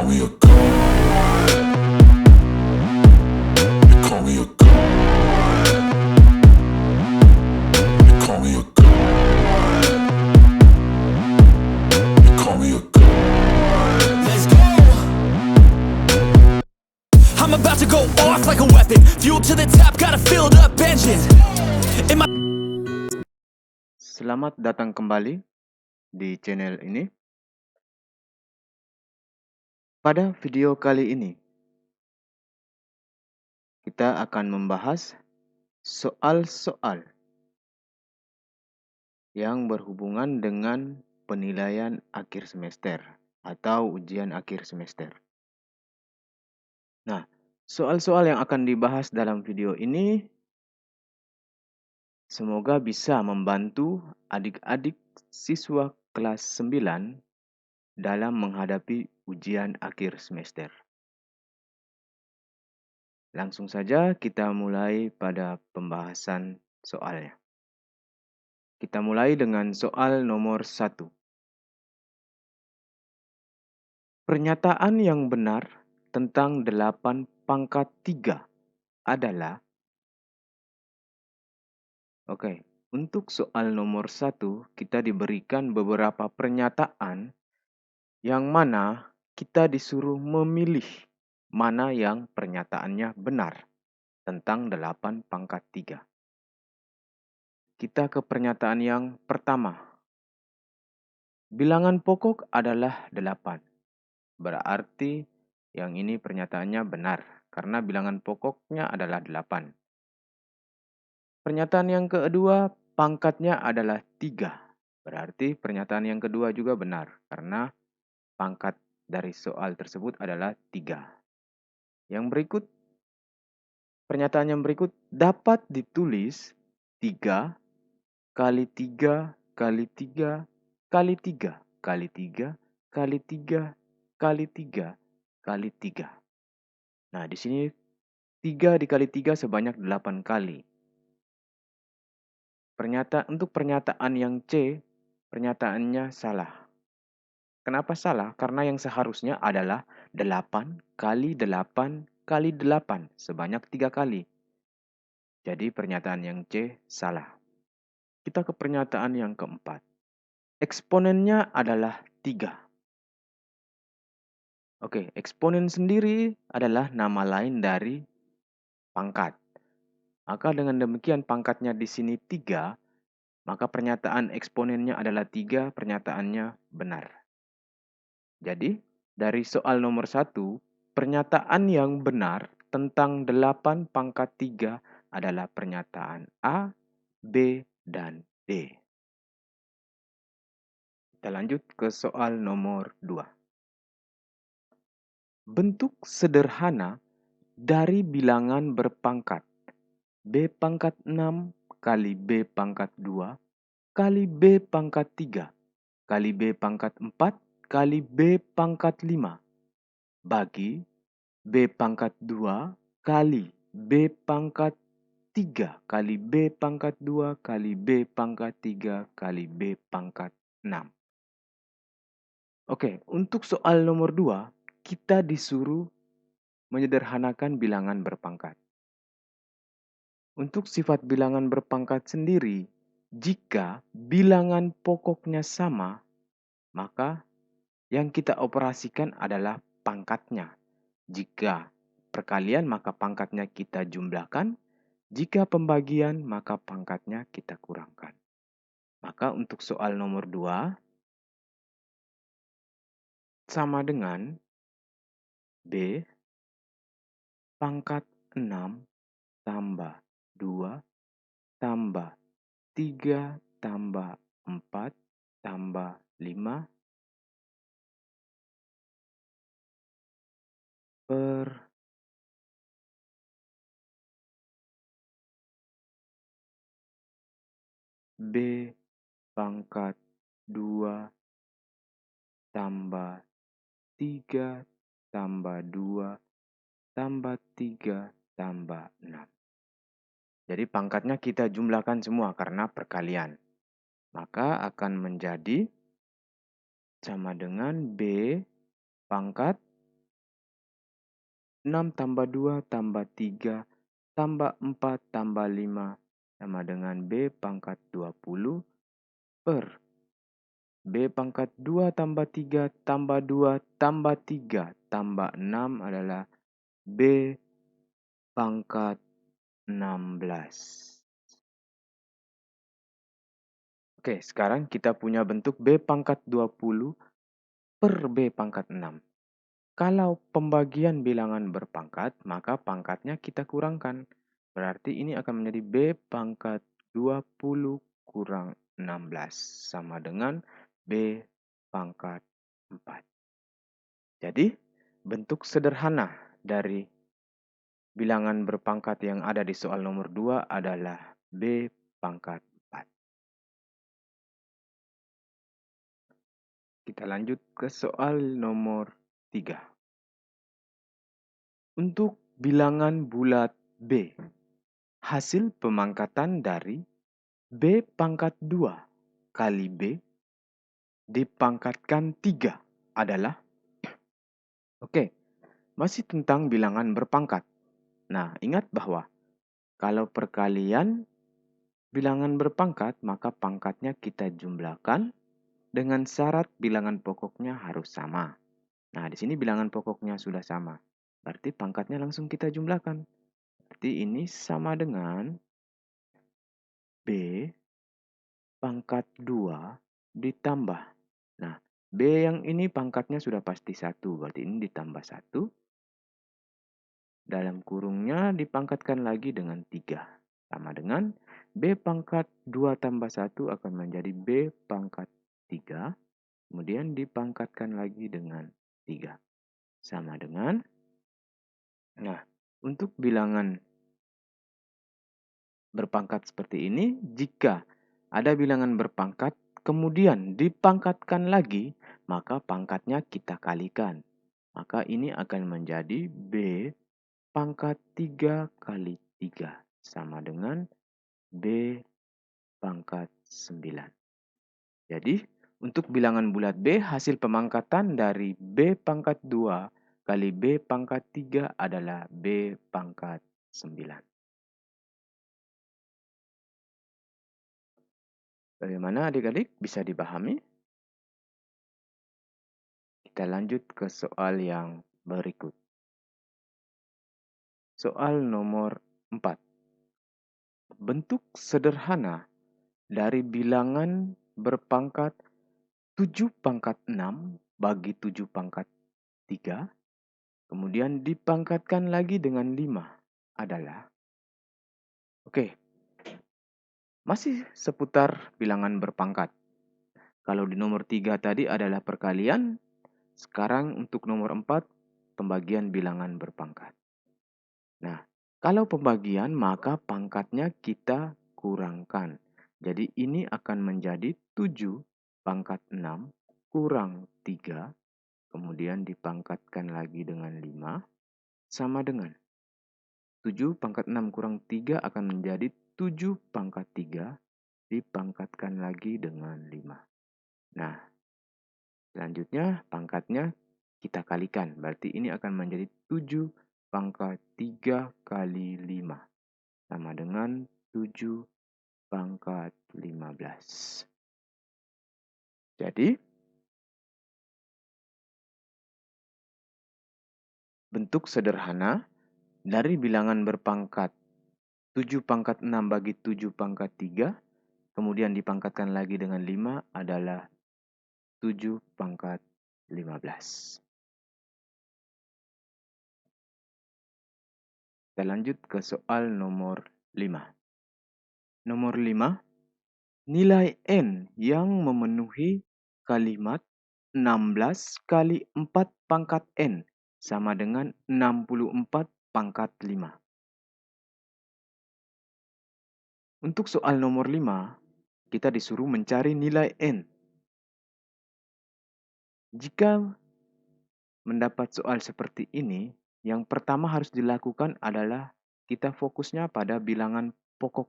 me a god. They call me a god. They call me a god. They call me a god. Let's go. I'm about to go off like a weapon. Fuel to the top, got a filled up engine. In my Selamat datang kembali di channel ini. Pada video kali ini, kita akan membahas soal-soal yang berhubungan dengan penilaian akhir semester atau ujian akhir semester. Nah, soal-soal yang akan dibahas dalam video ini semoga bisa membantu adik-adik siswa kelas 9 dalam menghadapi ujian akhir semester. Langsung saja kita mulai pada pembahasan soalnya. Kita mulai dengan soal nomor 1. Pernyataan yang benar tentang 8 pangkat 3 adalah... Oke, untuk soal nomor 1 kita diberikan beberapa pernyataan yang mana kita disuruh memilih mana yang pernyataannya benar tentang 8 pangkat 3. Kita ke pernyataan yang pertama. Bilangan pokok adalah 8. Berarti yang ini pernyataannya benar karena bilangan pokoknya adalah 8. Pernyataan yang kedua, pangkatnya adalah 3. Berarti pernyataan yang kedua juga benar karena pangkat dari soal tersebut adalah 3. Yang berikut, pernyataan yang berikut dapat ditulis 3 kali 3 kali 3 kali 3 kali 3 kali 3 kali 3 kali 3. Nah, di sini 3 dikali 3 sebanyak 8 kali. Untuk pernyataan yang C, pernyataannya salah. Kenapa salah? Karena yang seharusnya adalah 8 kali 8 kali 8 sebanyak 3 kali. Jadi pernyataan yang C salah. Kita ke pernyataan yang keempat. Eksponennya adalah 3. Oke, eksponen sendiri adalah nama lain dari pangkat. Maka dengan demikian pangkatnya di sini 3, maka pernyataan eksponennya adalah 3, pernyataannya benar. Jadi, dari soal nomor 1, pernyataan yang benar tentang 8 pangkat 3 adalah pernyataan A, B, dan D. Kita lanjut ke soal nomor 2. Bentuk sederhana dari bilangan berpangkat B pangkat 6 kali B pangkat 2 kali B pangkat 3 kali B pangkat 4 kali B pangkat 5 bagi B pangkat 2 kali B pangkat 3 kali B pangkat 2 kali B pangkat 3 kali B pangkat 6. Oke, untuk soal nomor 2, kita disuruh menyederhanakan bilangan berpangkat. Untuk sifat bilangan berpangkat sendiri, jika bilangan pokoknya sama, maka yang kita operasikan adalah pangkatnya. Jika perkalian, maka pangkatnya kita jumlahkan. Jika pembagian, maka pangkatnya kita kurangkan. Maka untuk soal nomor 2, sama dengan B pangkat 6 tambah 2 tambah 3 tambah 4 tambah 5 per B pangkat 2 tambah 3 tambah 2 tambah 3 tambah 6. Jadi pangkatnya kita jumlahkan semua karena perkalian. Maka akan menjadi sama dengan B pangkat 6 tambah 2 tambah 3 tambah 4 tambah 5 sama dengan B pangkat 20 per B pangkat 2 tambah 3 tambah 2 tambah 3 tambah 6 adalah B pangkat 16. Oke, sekarang kita punya bentuk B pangkat 20 per B pangkat 6. Kalau pembagian bilangan berpangkat, maka pangkatnya kita kurangkan. Berarti ini akan menjadi B pangkat 20 kurang 16 sama dengan B pangkat 4. Jadi, bentuk sederhana dari bilangan berpangkat yang ada di soal nomor 2 adalah B pangkat 4. Kita lanjut ke soal nomor 3. Untuk bilangan bulat B, hasil pemangkatan dari B pangkat 2 kali B dipangkatkan 3 adalah, oke, masih tentang bilangan berpangkat. Nah, ingat bahwa kalau perkalian bilangan berpangkat, maka pangkatnya kita jumlahkan dengan syarat bilangan pokoknya harus sama. Nah, di sini bilangan pokoknya sudah sama. Berarti pangkatnya langsung kita jumlahkan. Berarti ini sama dengan B pangkat 2 ditambah. Nah, B yang ini pangkatnya sudah pasti 1. Berarti ini ditambah 1. Dalam kurungnya dipangkatkan lagi dengan 3. Sama dengan B pangkat 2 tambah 1 akan menjadi B pangkat 3. Kemudian dipangkatkan lagi dengan 3. Sama dengan, nah, untuk bilangan berpangkat seperti ini, jika ada bilangan berpangkat, kemudian dipangkatkan lagi, maka pangkatnya kita kalikan. Maka ini akan menjadi B pangkat 3 kali 3. Sama dengan B pangkat 9. Jadi, untuk bilangan bulat B, hasil pemangkatan dari B pangkat 2 kali B pangkat 3 adalah B pangkat 9. Bagaimana adik-adik? Bisa dipahami? Kita lanjut ke soal yang berikut. Soal nomor 4. Bentuk sederhana dari bilangan berpangkat 7 pangkat 6 bagi 7 pangkat 3, kemudian dipangkatkan lagi dengan 5 adalah, oke, masih seputar bilangan berpangkat. Kalau di nomor 3 tadi adalah perkalian, sekarang untuk nomor 4, pembagian bilangan berpangkat. Nah, kalau pembagian maka pangkatnya kita kurangkan. Jadi ini akan menjadi 7 pangkat 6 kurang 3, kemudian dipangkatkan lagi dengan 5, sama dengan 7 pangkat 6 kurang 3 akan menjadi 7 pangkat 3 dipangkatkan lagi dengan 5. Nah, selanjutnya pangkatnya kita kalikan. Berarti ini akan menjadi 7 pangkat 3 kali 5. Sama dengan 7 pangkat 15. Jadi, bentuk sederhana dari bilangan berpangkat 7 pangkat 6 bagi 7 pangkat 3, kemudian dipangkatkan lagi dengan 5 adalah 7 pangkat 15. Kita lanjut ke soal nomor 5. Nomor 5, nilai N yang memenuhi kalimat 16 kali 4 pangkat N sama dengan 64 pangkat 5. Untuk soal nomor 5, kita disuruh mencari nilai N. Jika mendapat soal seperti ini, yang pertama harus dilakukan adalah kita fokusnya pada bilangan pokok.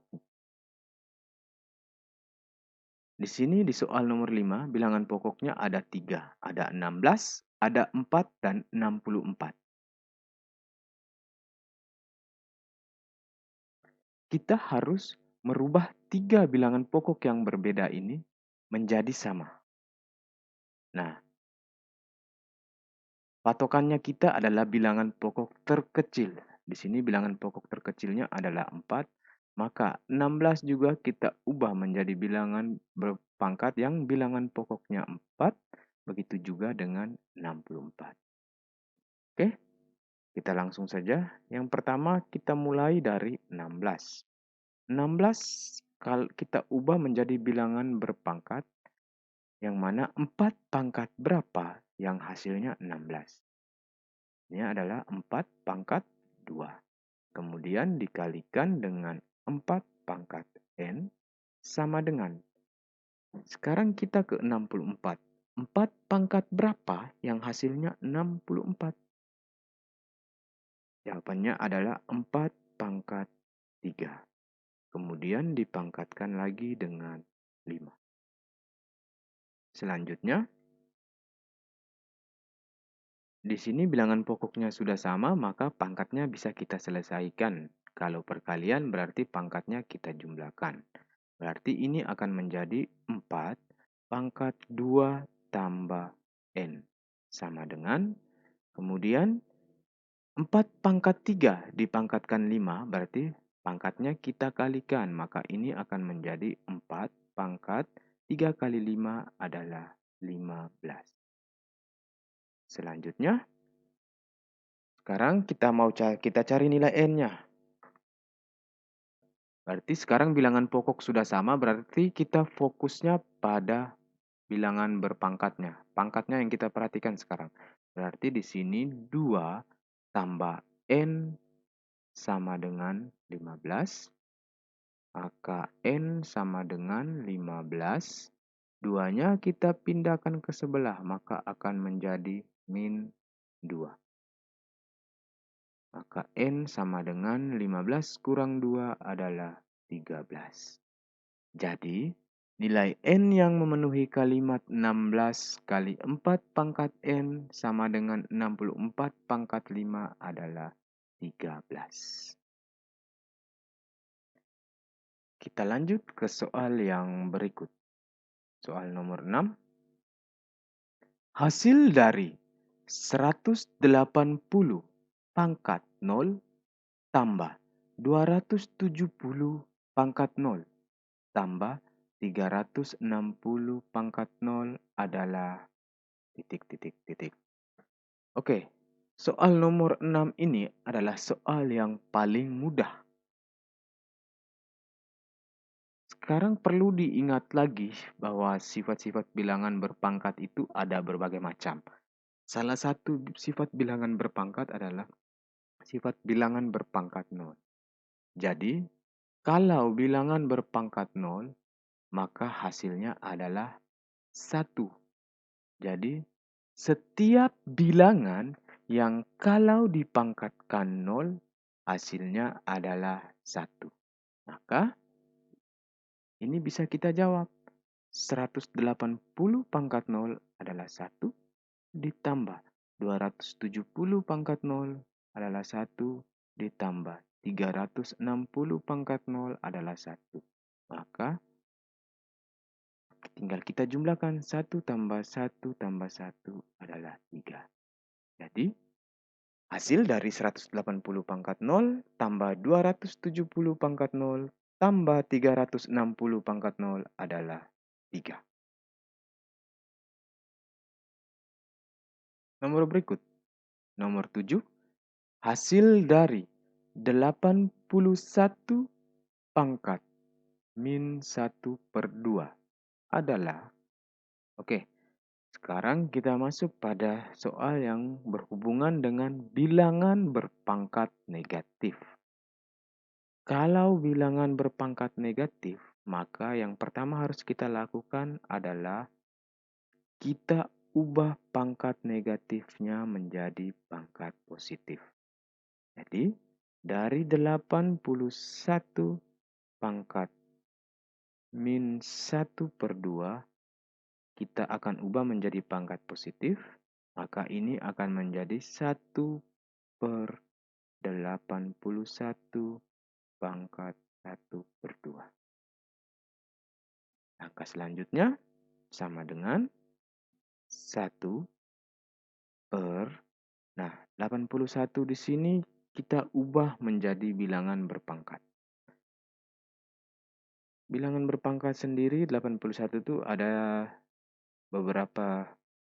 Di sini di soal nomor 5, bilangan pokoknya ada 3. Ada 16, ada 4, dan 64. kita harus merubah 3 bilangan pokok yang berbeda ini menjadi sama. Nah, patokannya kita adalah bilangan pokok terkecil. Di sini bilangan pokok terkecilnya adalah 4, maka 16 juga kita ubah menjadi bilangan berpangkat yang bilangan pokoknya 4, begitu juga dengan 64. Oke, kita langsung saja. Yang pertama kita mulai dari 16. 16 kalau kita ubah menjadi bilangan berpangkat, yang mana 4 pangkat berapa yang hasilnya 16. Ini adalah 4 pangkat 2. Kemudian dikalikan dengan 4 pangkat N sama dengan. Sekarang kita ke 64. 4 pangkat berapa yang hasilnya 64? Jawabannya adalah 4 pangkat 3. Kemudian dipangkatkan lagi dengan 5. Selanjutnya, di sini bilangan pokoknya sudah sama, maka pangkatnya bisa kita selesaikan. Kalau perkalian berarti pangkatnya kita jumlahkan. Berarti ini akan menjadi 4 pangkat 2 tambah N. Sama dengan, kemudian 4 pangkat 3 dipangkatkan 5, berarti pangkatnya kita kalikan. Maka ini akan menjadi 4 pangkat 3 kali 5 adalah 15. Selanjutnya, sekarang kita cari nilai N-nya. Berarti sekarang bilangan pokok sudah sama, berarti kita fokusnya pada bilangan berpangkatnya. Pangkatnya yang kita perhatikan sekarang. Berarti di sini 2 tambah N sama dengan 15. Maka N sama dengan 15. Duanya kita pindahkan ke sebelah, maka akan menjadi min 2. Maka N sama dengan 15 kurang 2 adalah 13. Jadi, nilai N yang memenuhi kalimat 16 kali 4 pangkat N sama dengan 64 pangkat 5 adalah 13. Kita lanjut ke soal yang berikut. Soal nomor 6. Hasil dari 180 pangkat 0 tambah 270 pangkat 0 tambah 360 pangkat 0 adalah titik, titik, titik. Oke, soal nomor 6 ini adalah soal yang paling mudah. Sekarang perlu diingat lagi bahwa sifat-sifat bilangan berpangkat itu ada berbagai macam. Salah satu sifat bilangan berpangkat adalah sifat bilangan berpangkat 0. Jadi, kalau bilangan berpangkat 0, maka hasilnya adalah 1. Jadi, setiap bilangan yang kalau dipangkatkan 0, hasilnya adalah 1. Maka, ini bisa kita jawab. 180 pangkat 0 adalah 1, ditambah 270 pangkat 0 adalah 1, ditambah 360 pangkat 0 adalah 1. Maka, tinggal kita jumlahkan 1 tambah 1 tambah 1 adalah 3. Jadi, hasil dari 180 pangkat 0 tambah 270 pangkat 0 tambah 360 pangkat 0 adalah 3. Nomor berikut. Nomor 7. Hasil dari 81 pangkat min 1/2 adalah. Oke, sekarang kita masuk pada soal yang berhubungan dengan bilangan berpangkat negatif. Kalau bilangan berpangkat negatif, maka yang pertama harus kita lakukan adalah kita ubah pangkat negatifnya menjadi pangkat positif. Jadi, dari 81 pangkat min 1/2, kita akan ubah menjadi pangkat positif, maka ini akan menjadi 1/81 pangkat 1/2. Angka selanjutnya sama dengan 1 per, nah 81 di sini kita ubah menjadi bilangan berpangkat. Bilangan berpangkat sendiri 81 itu ada beberapa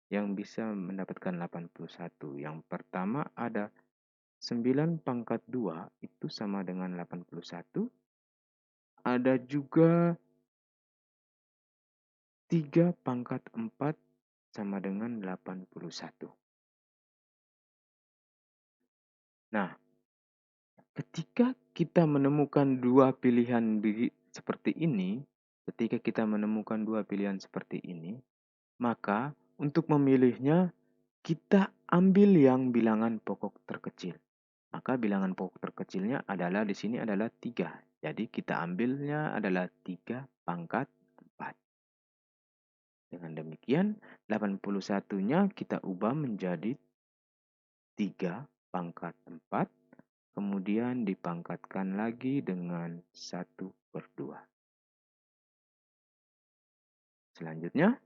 yang bisa mendapatkan 81. Yang pertama ada 9 pangkat 2 itu sama dengan 81. Ada juga 3 pangkat 4 sama dengan 81. Nah, ketika kita menemukan dua pilihan seperti ini, maka untuk memilihnya kita ambil yang bilangan pokok terkecil. Maka bilangan pokok terkecilnya adalah di sini adalah 3. Jadi kita ambilnya adalah 3 pangkat 4. Dengan demikian 81-nya kita ubah menjadi 3 pangkat 4. Kemudian dipangkatkan lagi dengan 1/2. Selanjutnya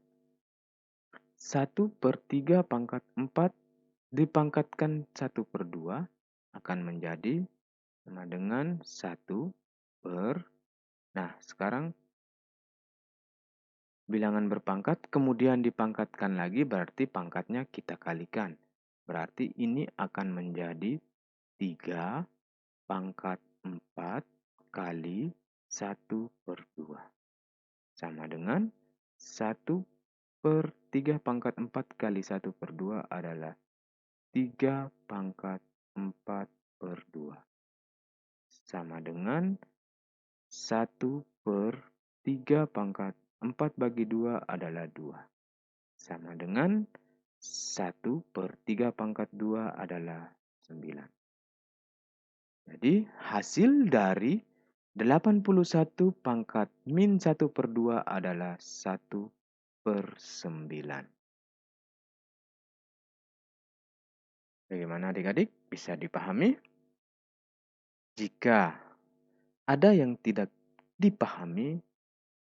1/3 pangkat 4 dipangkatkan 1/2 akan menjadi sama dengan 1 per. Nah, sekarang bilangan berpangkat kemudian dipangkatkan lagi berarti pangkatnya kita kalikan. Berarti ini akan menjadi 3 pangkat 4 kali 1/2. Sama dengan 1/3 pangkat 4 kali 1/2 adalah 3 pangkat 4/2. Sama dengan 1/3 pangkat 4 bagi 2 adalah 2. Sama dengan 1/3 pangkat 2 adalah 9. Jadi hasil dari 81 pangkat min 1/2 adalah 1/9. Bagaimana adik-adik? Bisa dipahami? Jika ada yang tidak dipahami,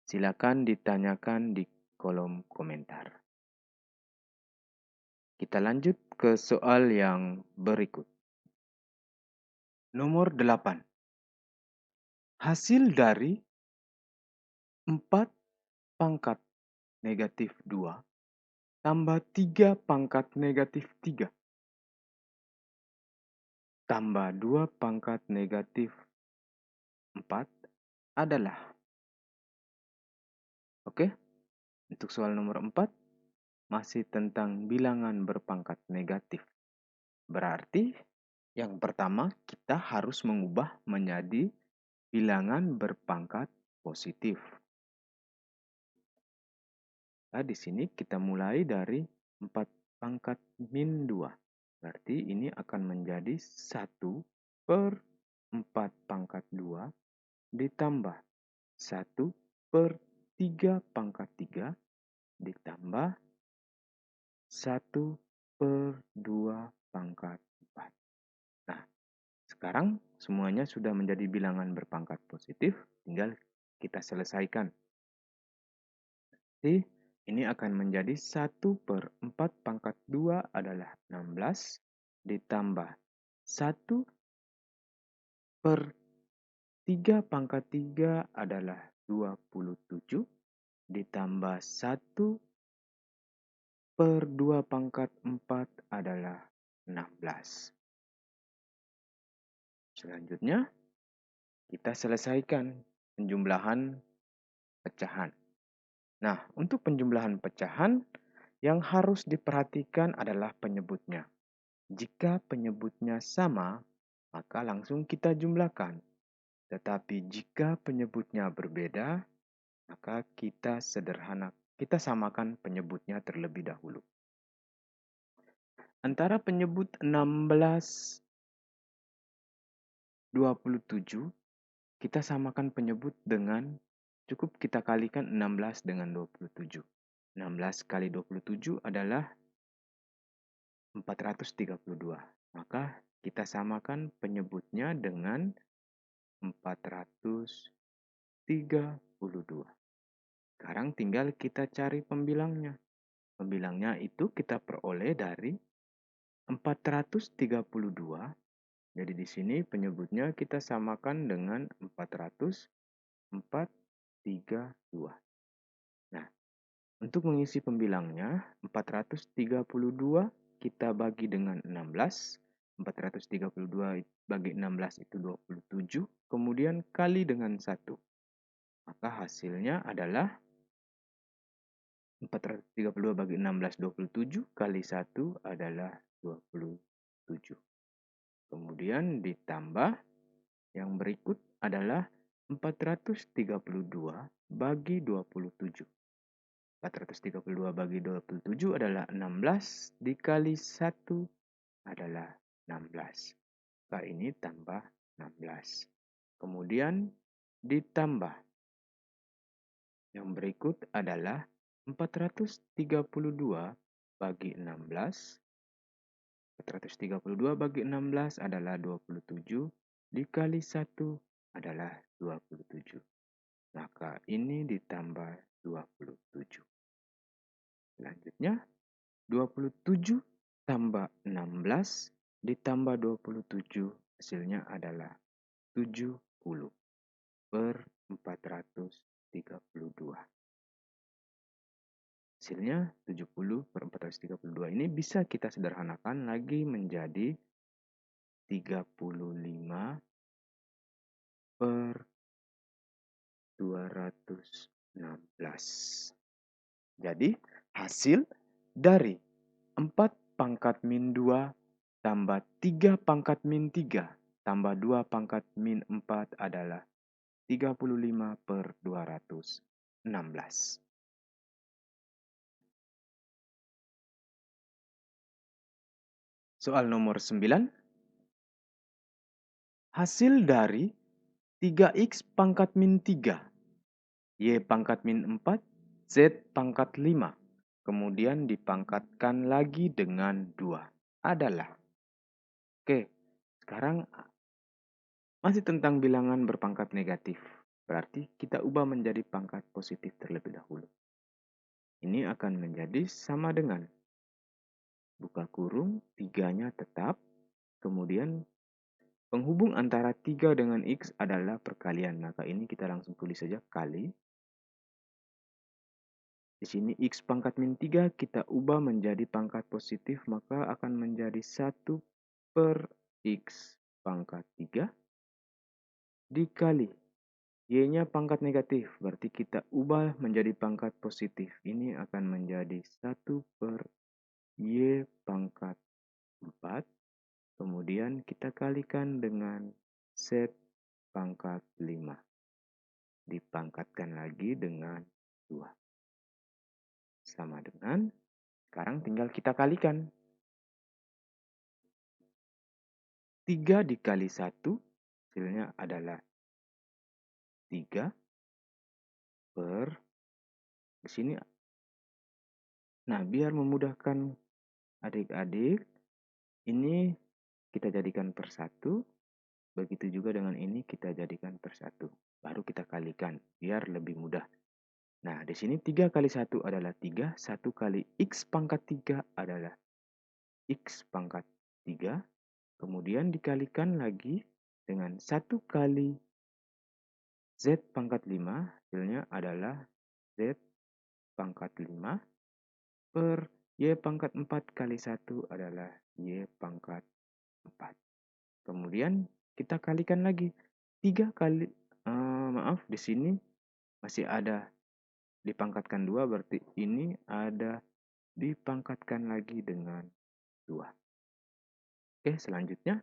silakan ditanyakan di kolom komentar. Kita lanjut ke soal yang berikut. Nomor 8. Hasil dari 4 pangkat negatif 2 tambah 3 pangkat negatif 3 tambah 2 pangkat negatif 4 adalah. Oke, untuk soal nomor 4 masih tentang bilangan berpangkat negatif. Berarti yang pertama kita harus mengubah menjadi bilangan berpangkat positif. Nah, di sini kita mulai dari 4 pangkat min 2. Berarti ini akan menjadi 1/4 pangkat 2 ditambah 1/3 pangkat 3 ditambah 1/2 pangkat 4. Nah, sekarang semuanya sudah menjadi bilangan berpangkat positif, tinggal kita selesaikan. Jadi, ini akan menjadi 1/4 pangkat 2 adalah 16 ditambah 1/3 pangkat 3 adalah 27 ditambah 1/2 pangkat 4 adalah 16. Selanjutnya, kita selesaikan penjumlahan pecahan. Nah, untuk penjumlahan pecahan, yang harus diperhatikan adalah penyebutnya. Jika penyebutnya sama, maka langsung kita jumlahkan. Tetapi jika penyebutnya berbeda, maka kita samakan penyebutnya terlebih dahulu. Antara penyebut 16, 27, kita samakan penyebut dengan cukup kita kalikan 16 dengan 27. 16 kali 27 adalah 432. Maka kita samakan penyebutnya dengan 432. Sekarang tinggal kita cari pembilangnya. Pembilangnya itu kita peroleh dari 432. Jadi di sini penyebutnya kita samakan dengan 432. Nah, untuk mengisi pembilangnya, 432 kita bagi dengan 16. 432 bagi 16 itu 27. Kemudian kali dengan 1. Maka hasilnya adalah 432 bagi 16, 27. Kali 1 adalah 27. Kemudian ditambah yang berikut adalah 432 bagi 27. 432 bagi 27 adalah 16, dikali 1 adalah 16. Maka ini tambah 16. Kemudian ditambah. Yang berikut adalah 432 bagi 16. 432 bagi 16 adalah 27, dikali 1 adalah 27. Maka ini ditambah 27. Selanjutnya, 27 tambah 16 ditambah 27, hasilnya adalah 70 per 432. Hasilnya 70 per 432 ini bisa kita sederhanakan lagi menjadi 35 per 216. Jadi hasil dari 4 pangkat min 2 tambah 3 pangkat min 3 tambah 2 pangkat min 4 adalah 35 per 216. Soal nomor 9. Hasil dari 3x pangkat min 3, y pangkat min 4, z pangkat 5, kemudian dipangkatkan lagi dengan 2 adalah. Oke, sekarang masih tentang bilangan berpangkat negatif. Berarti kita ubah menjadi pangkat positif terlebih dahulu. Ini akan menjadi sama dengan buka kurung, 3-nya tetap, kemudian penghubung antara 3 dengan X adalah perkalian. Maka ini kita langsung tulis saja kali. Di sini X pangkat min 3 kita ubah menjadi pangkat positif, maka akan menjadi 1 per X pangkat 3 dikali Y-nya pangkat negatif, berarti kita ubah menjadi pangkat positif. Ini akan menjadi 1 per Y pangkat 4. Kemudian kita kalikan dengan Z pangkat 5. Dipangkatkan lagi dengan 2. Sama dengan, sekarang tinggal kita kalikan. 3 dikali 1, hasilnya adalah 3 per, di sini. Nah, biar memudahkan adik-adik, ini kita jadikan per 1. Begitu juga dengan ini kita jadikan per 1. Baru kita kalikan, biar lebih mudah. Nah, di sini 3 kali 1 adalah 3. 1 kali X pangkat 3 adalah X pangkat 3. Kemudian dikalikan lagi dengan 1 kali Z pangkat 5. Hasilnya adalah Z pangkat 5 per Y pangkat 4 kali 1 adalah Y pangkat 4. Kemudian kita kalikan lagi. 3 kali, di sini masih ada dipangkatkan 2, berarti ini ada dipangkatkan lagi dengan 2. Oke, selanjutnya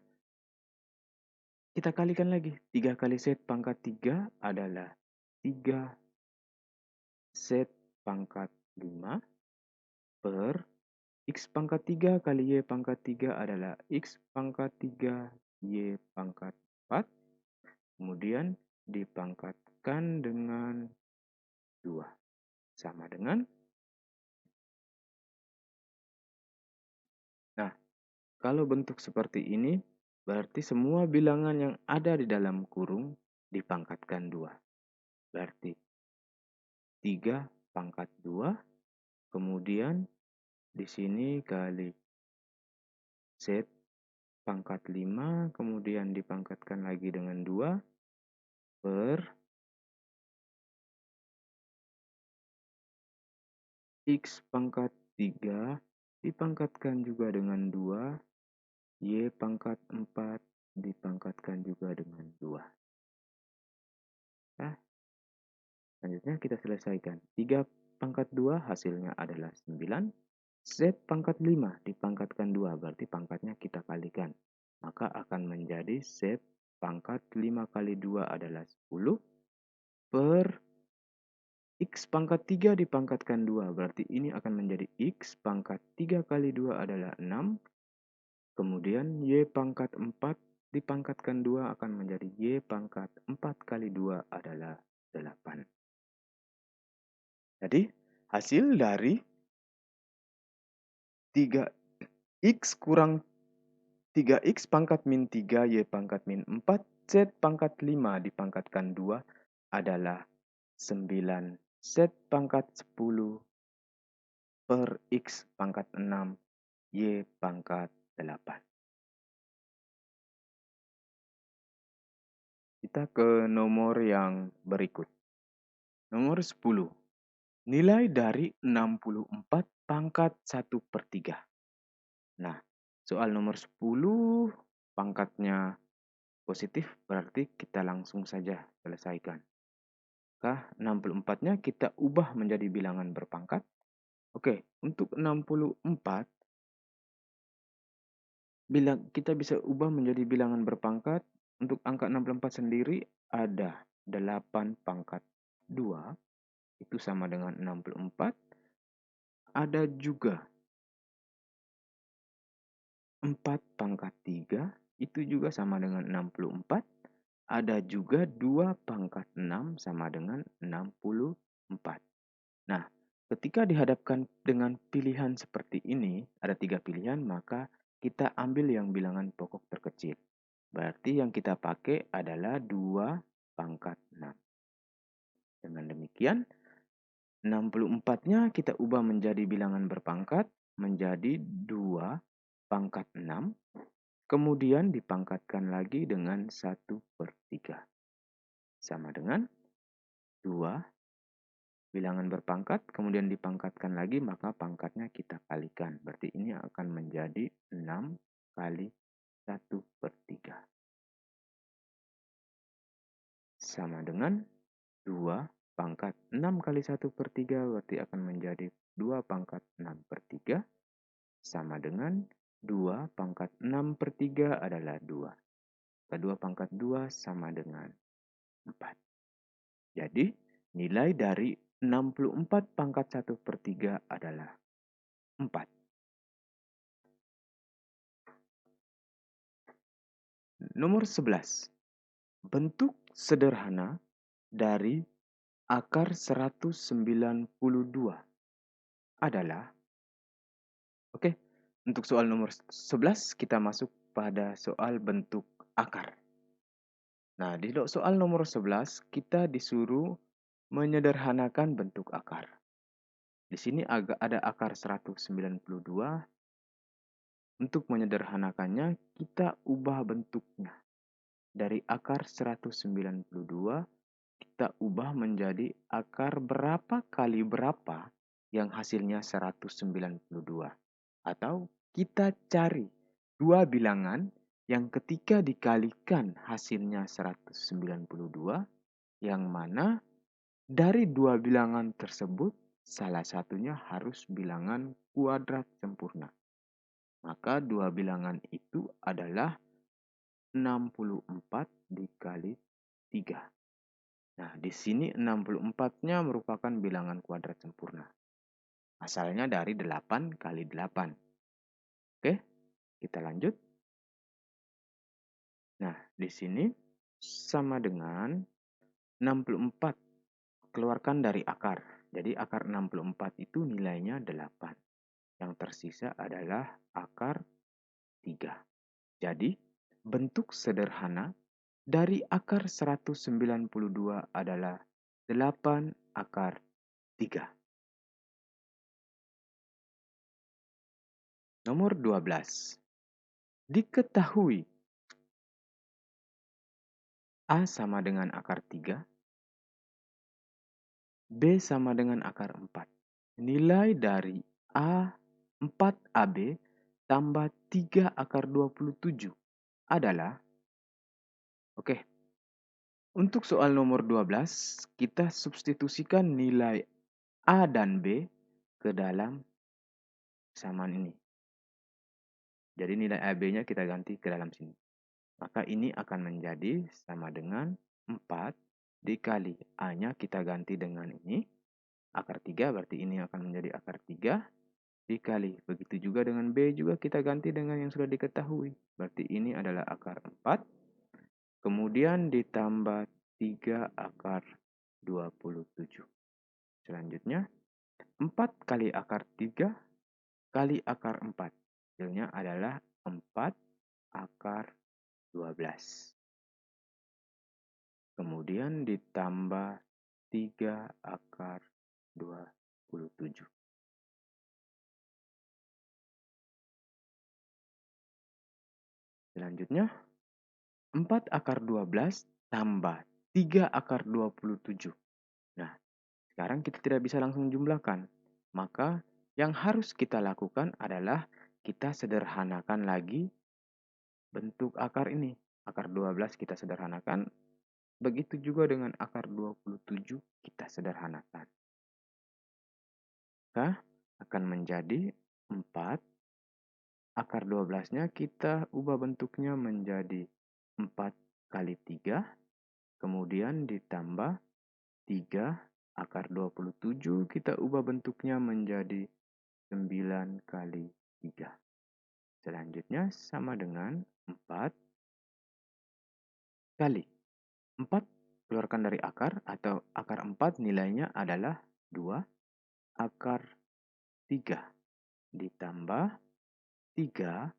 kita kalikan lagi. 3 kali Z pangkat 3 adalah 3 Z pangkat 5 per X pangkat 3 kali Y pangkat 3 adalah X pangkat 3 Y pangkat 4. Kemudian dipangkatkan dengan 2. Sama dengan. Nah, kalau bentuk seperti ini, berarti semua bilangan yang ada di dalam kurung dipangkatkan 2. Berarti 3 pangkat 2, kemudian di sini kali Z pangkat 5, kemudian dipangkatkan lagi dengan 2 per X pangkat 3 dipangkatkan juga dengan 2, Y pangkat 4 dipangkatkan juga dengan 2. Nah, selanjutnya kita selesaikan. 3 pangkat 2 hasilnya adalah 9. Z pangkat 5 dipangkatkan 2, berarti pangkatnya kita kalikan. Maka akan menjadi Z pangkat 5 kali 2 adalah 10 per X pangkat 3 dipangkatkan 2, berarti ini akan menjadi X pangkat 3 kali 2 adalah 6. Kemudian Y pangkat 4 dipangkatkan 2 akan menjadi Y pangkat 4 kali 2 adalah 8. Jadi hasil dari 3X kurang 3X pangkat min 3 Y pangkat min 4 Z pangkat 5 dipangkatkan 2 adalah 9 Z pangkat 10 per X pangkat 6 Y pangkat 8. Kita ke nomor yang berikut. Nomor 10. Nilai dari 64 pangkat 1 per 3. Nah, soal nomor 10 pangkatnya positif berarti kita langsung saja selesaikan. 64-nya kita ubah menjadi bilangan berpangkat. Oke, untuk 64 kita bisa ubah menjadi bilangan berpangkat. Untuk angka 64 sendiri ada 8 pangkat 2 itu sama dengan 64. Ada juga 4 pangkat 3 itu juga sama dengan 64. Ada juga 2 pangkat 6 sama dengan 64. Nah, ketika dihadapkan dengan pilihan seperti ini, ada 3 pilihan, maka kita ambil yang bilangan pokok terkecil. Berarti yang kita pakai adalah 2 pangkat 6. Dengan demikian, 64-nya kita ubah menjadi bilangan berpangkat, menjadi 2 pangkat 6, kemudian dipangkatkan lagi dengan 1 per 3. Sama dengan 2 bilangan berpangkat, kemudian dipangkatkan lagi, maka pangkatnya kita kalikan. Berarti ini akan menjadi 6 kali 1 per 3. Sama dengan 2 pangkat 6 kali 1 per 3, berarti akan menjadi 2 pangkat 6 per 3. Sama dengan 2 pangkat 6 per 3 adalah 2. 2 pangkat 2 sama dengan 4. Jadi, nilai dari 64 pangkat 1 per 3 adalah 4. Nomor 11. Bentuk sederhana dari akar 192 adalah, oke, untuk soal nomor 11 kita masuk pada soal bentuk akar. Nah, di soal nomor 11 kita disuruh menyederhanakan bentuk akar. Di sini ada akar 192. Untuk menyederhanakannya, kita ubah bentuknya. Dari akar 192, kita ubah menjadi akar berapa kali berapa yang hasilnya 192. Atau kita cari dua bilangan yang ketika dikalikan hasilnya 192, yang mana dari dua bilangan tersebut salah satunya harus bilangan kuadrat sempurna. Maka dua bilangan itu adalah 64 dikali 3. Nah, di sini 64-nya merupakan bilangan kuadrat sempurna. Asalnya dari 8 kali 8. Oke, kita lanjut. Nah, di sini sama dengan 64. Keluarkan dari akar. Jadi akar 64 itu nilainya 8. Yang tersisa adalah akar 3. Jadi bentuk sederhana dari akar 192 adalah 8 akar 3. Nomor 12. Diketahui A sama dengan akar 3, B sama dengan akar 4. Nilai dari A 4AB tambah 3 akar 27 adalah, oke, untuk soal nomor 12, kita substitusikan nilai A dan B ke dalam kesamaan ini. Jadi nilai AB-nya kita ganti ke dalam sini. Maka ini akan menjadi sama dengan 4 dikali A-nya kita ganti dengan ini. Akar 3 berarti ini akan menjadi akar 3 dikali. Begitu juga dengan B juga kita ganti dengan yang sudah diketahui. Berarti ini adalah akar 4. Kemudian ditambah 3 akar 27. Selanjutnya 4 kali akar 3 kali akar 4. Hasilnya adalah 4 akar 12. Kemudian ditambah 3 akar 27. Selanjutnya 4 akar 12 tambah 3 akar 27. Nah, sekarang kita tidak bisa langsung jumlahkan. Maka yang harus kita lakukan adalah kita sederhanakan lagi bentuk akar ini. Akar 12 kita sederhanakan. Begitu juga dengan akar 27 kita sederhanakan. Maka akan menjadi 4. Akar 12-nya kita ubah bentuknya menjadi 4 kali 3. Kemudian ditambah 3 akar 27 kita ubah bentuknya menjadi 9 kali 3. Selanjutnya sama dengan 4 kali 4 keluarkan dari akar atau akar 4 nilainya adalah 2 akar 3 ditambah 3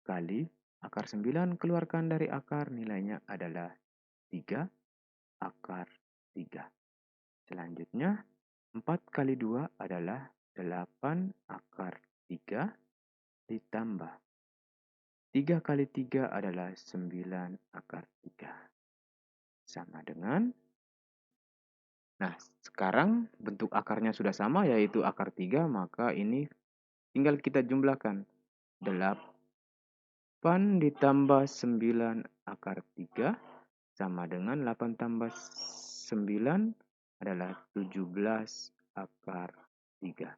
kali akar 9 keluarkan dari akar nilainya adalah 3 akar 3. Selanjutnya 4 kali 2 adalah 8 akar 3 ditambah 3 kali 3 adalah 9 akar 3. Sama dengan, nah sekarang bentuk akarnya sudah sama yaitu akar 3, maka ini tinggal kita jumlahkan. 8 ditambah 9 akar 3 sama dengan 8 tambah 9 adalah 17 akar 3.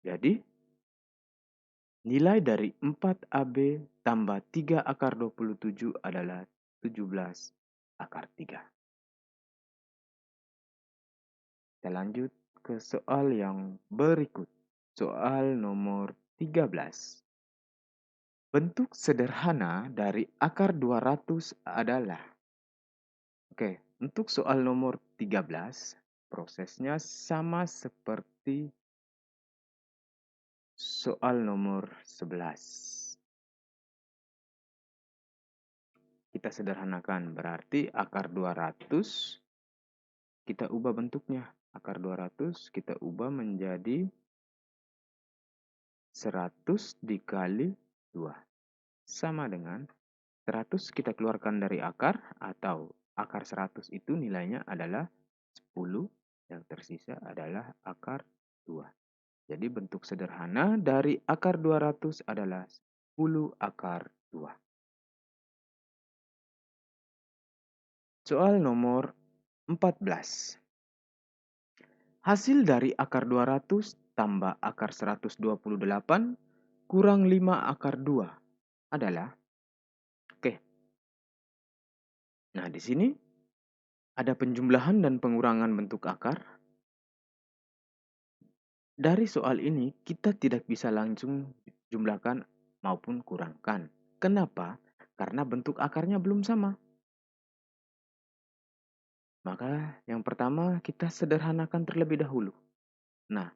Jadi nilai dari 4AB tambah 3 akar 27 adalah 17 akar 3. Kita lanjut ke soal yang berikut. Soal nomor 13. Bentuk sederhana dari akar 200 adalah. Oke, untuk soal nomor 13, prosesnya sama seperti soal nomor 11. Kita sederhanakan, berarti akar 200 kita ubah bentuknya. Akar 200 kita ubah menjadi 100 dikali 2. Sama dengan 100 kita keluarkan dari akar, atau akar 100 itu nilainya adalah 10. Yang tersisa adalah akar 2. Jadi bentuk sederhana dari akar 200 adalah 10 akar 2. Soal nomor 14. Hasil dari akar 200 tambah akar 128 kurang 5 akar 2 adalah, oke. Nah, di sini ada penjumlahan dan pengurangan bentuk akar. Dari soal ini kita tidak bisa langsung jumlahkan maupun kurangkan. Kenapa? Karena bentuk akarnya belum sama. Maka yang pertama kita sederhanakan terlebih dahulu. Nah,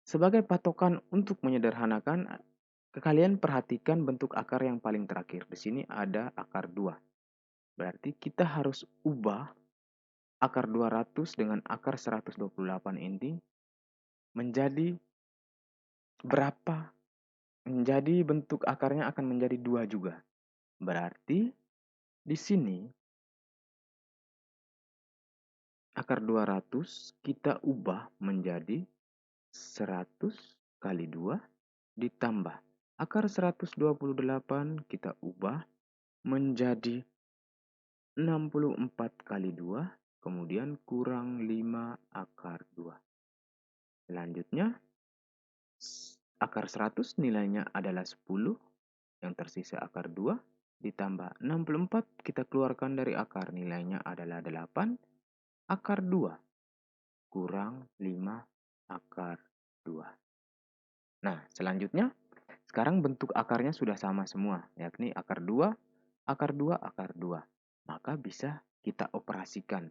sebagai patokan untuk menyederhanakan, kalian perhatikan bentuk akar yang paling terakhir. Di sini ada akar 2. Berarti kita harus ubah akar 200 dengan akar 128 ini menjadi berapa? Menjadi bentuk akarnya akan menjadi 2 juga. Berarti di sini akar 200 kita ubah menjadi 100 kali 2 ditambah akar 128 kita ubah menjadi 64 kali 2 kemudian kurang 5 akar 2. Selanjutnya akar 100 nilainya adalah 10, yang tersisa akar 2 ditambah 64 kita keluarkan dari akar nilainya adalah 8 akar 2 kurang 5 akar 2. Nah, selanjutnya sekarang bentuk akarnya sudah sama semua, yakni akar 2, akar 2, akar 2. Maka bisa kita operasikan.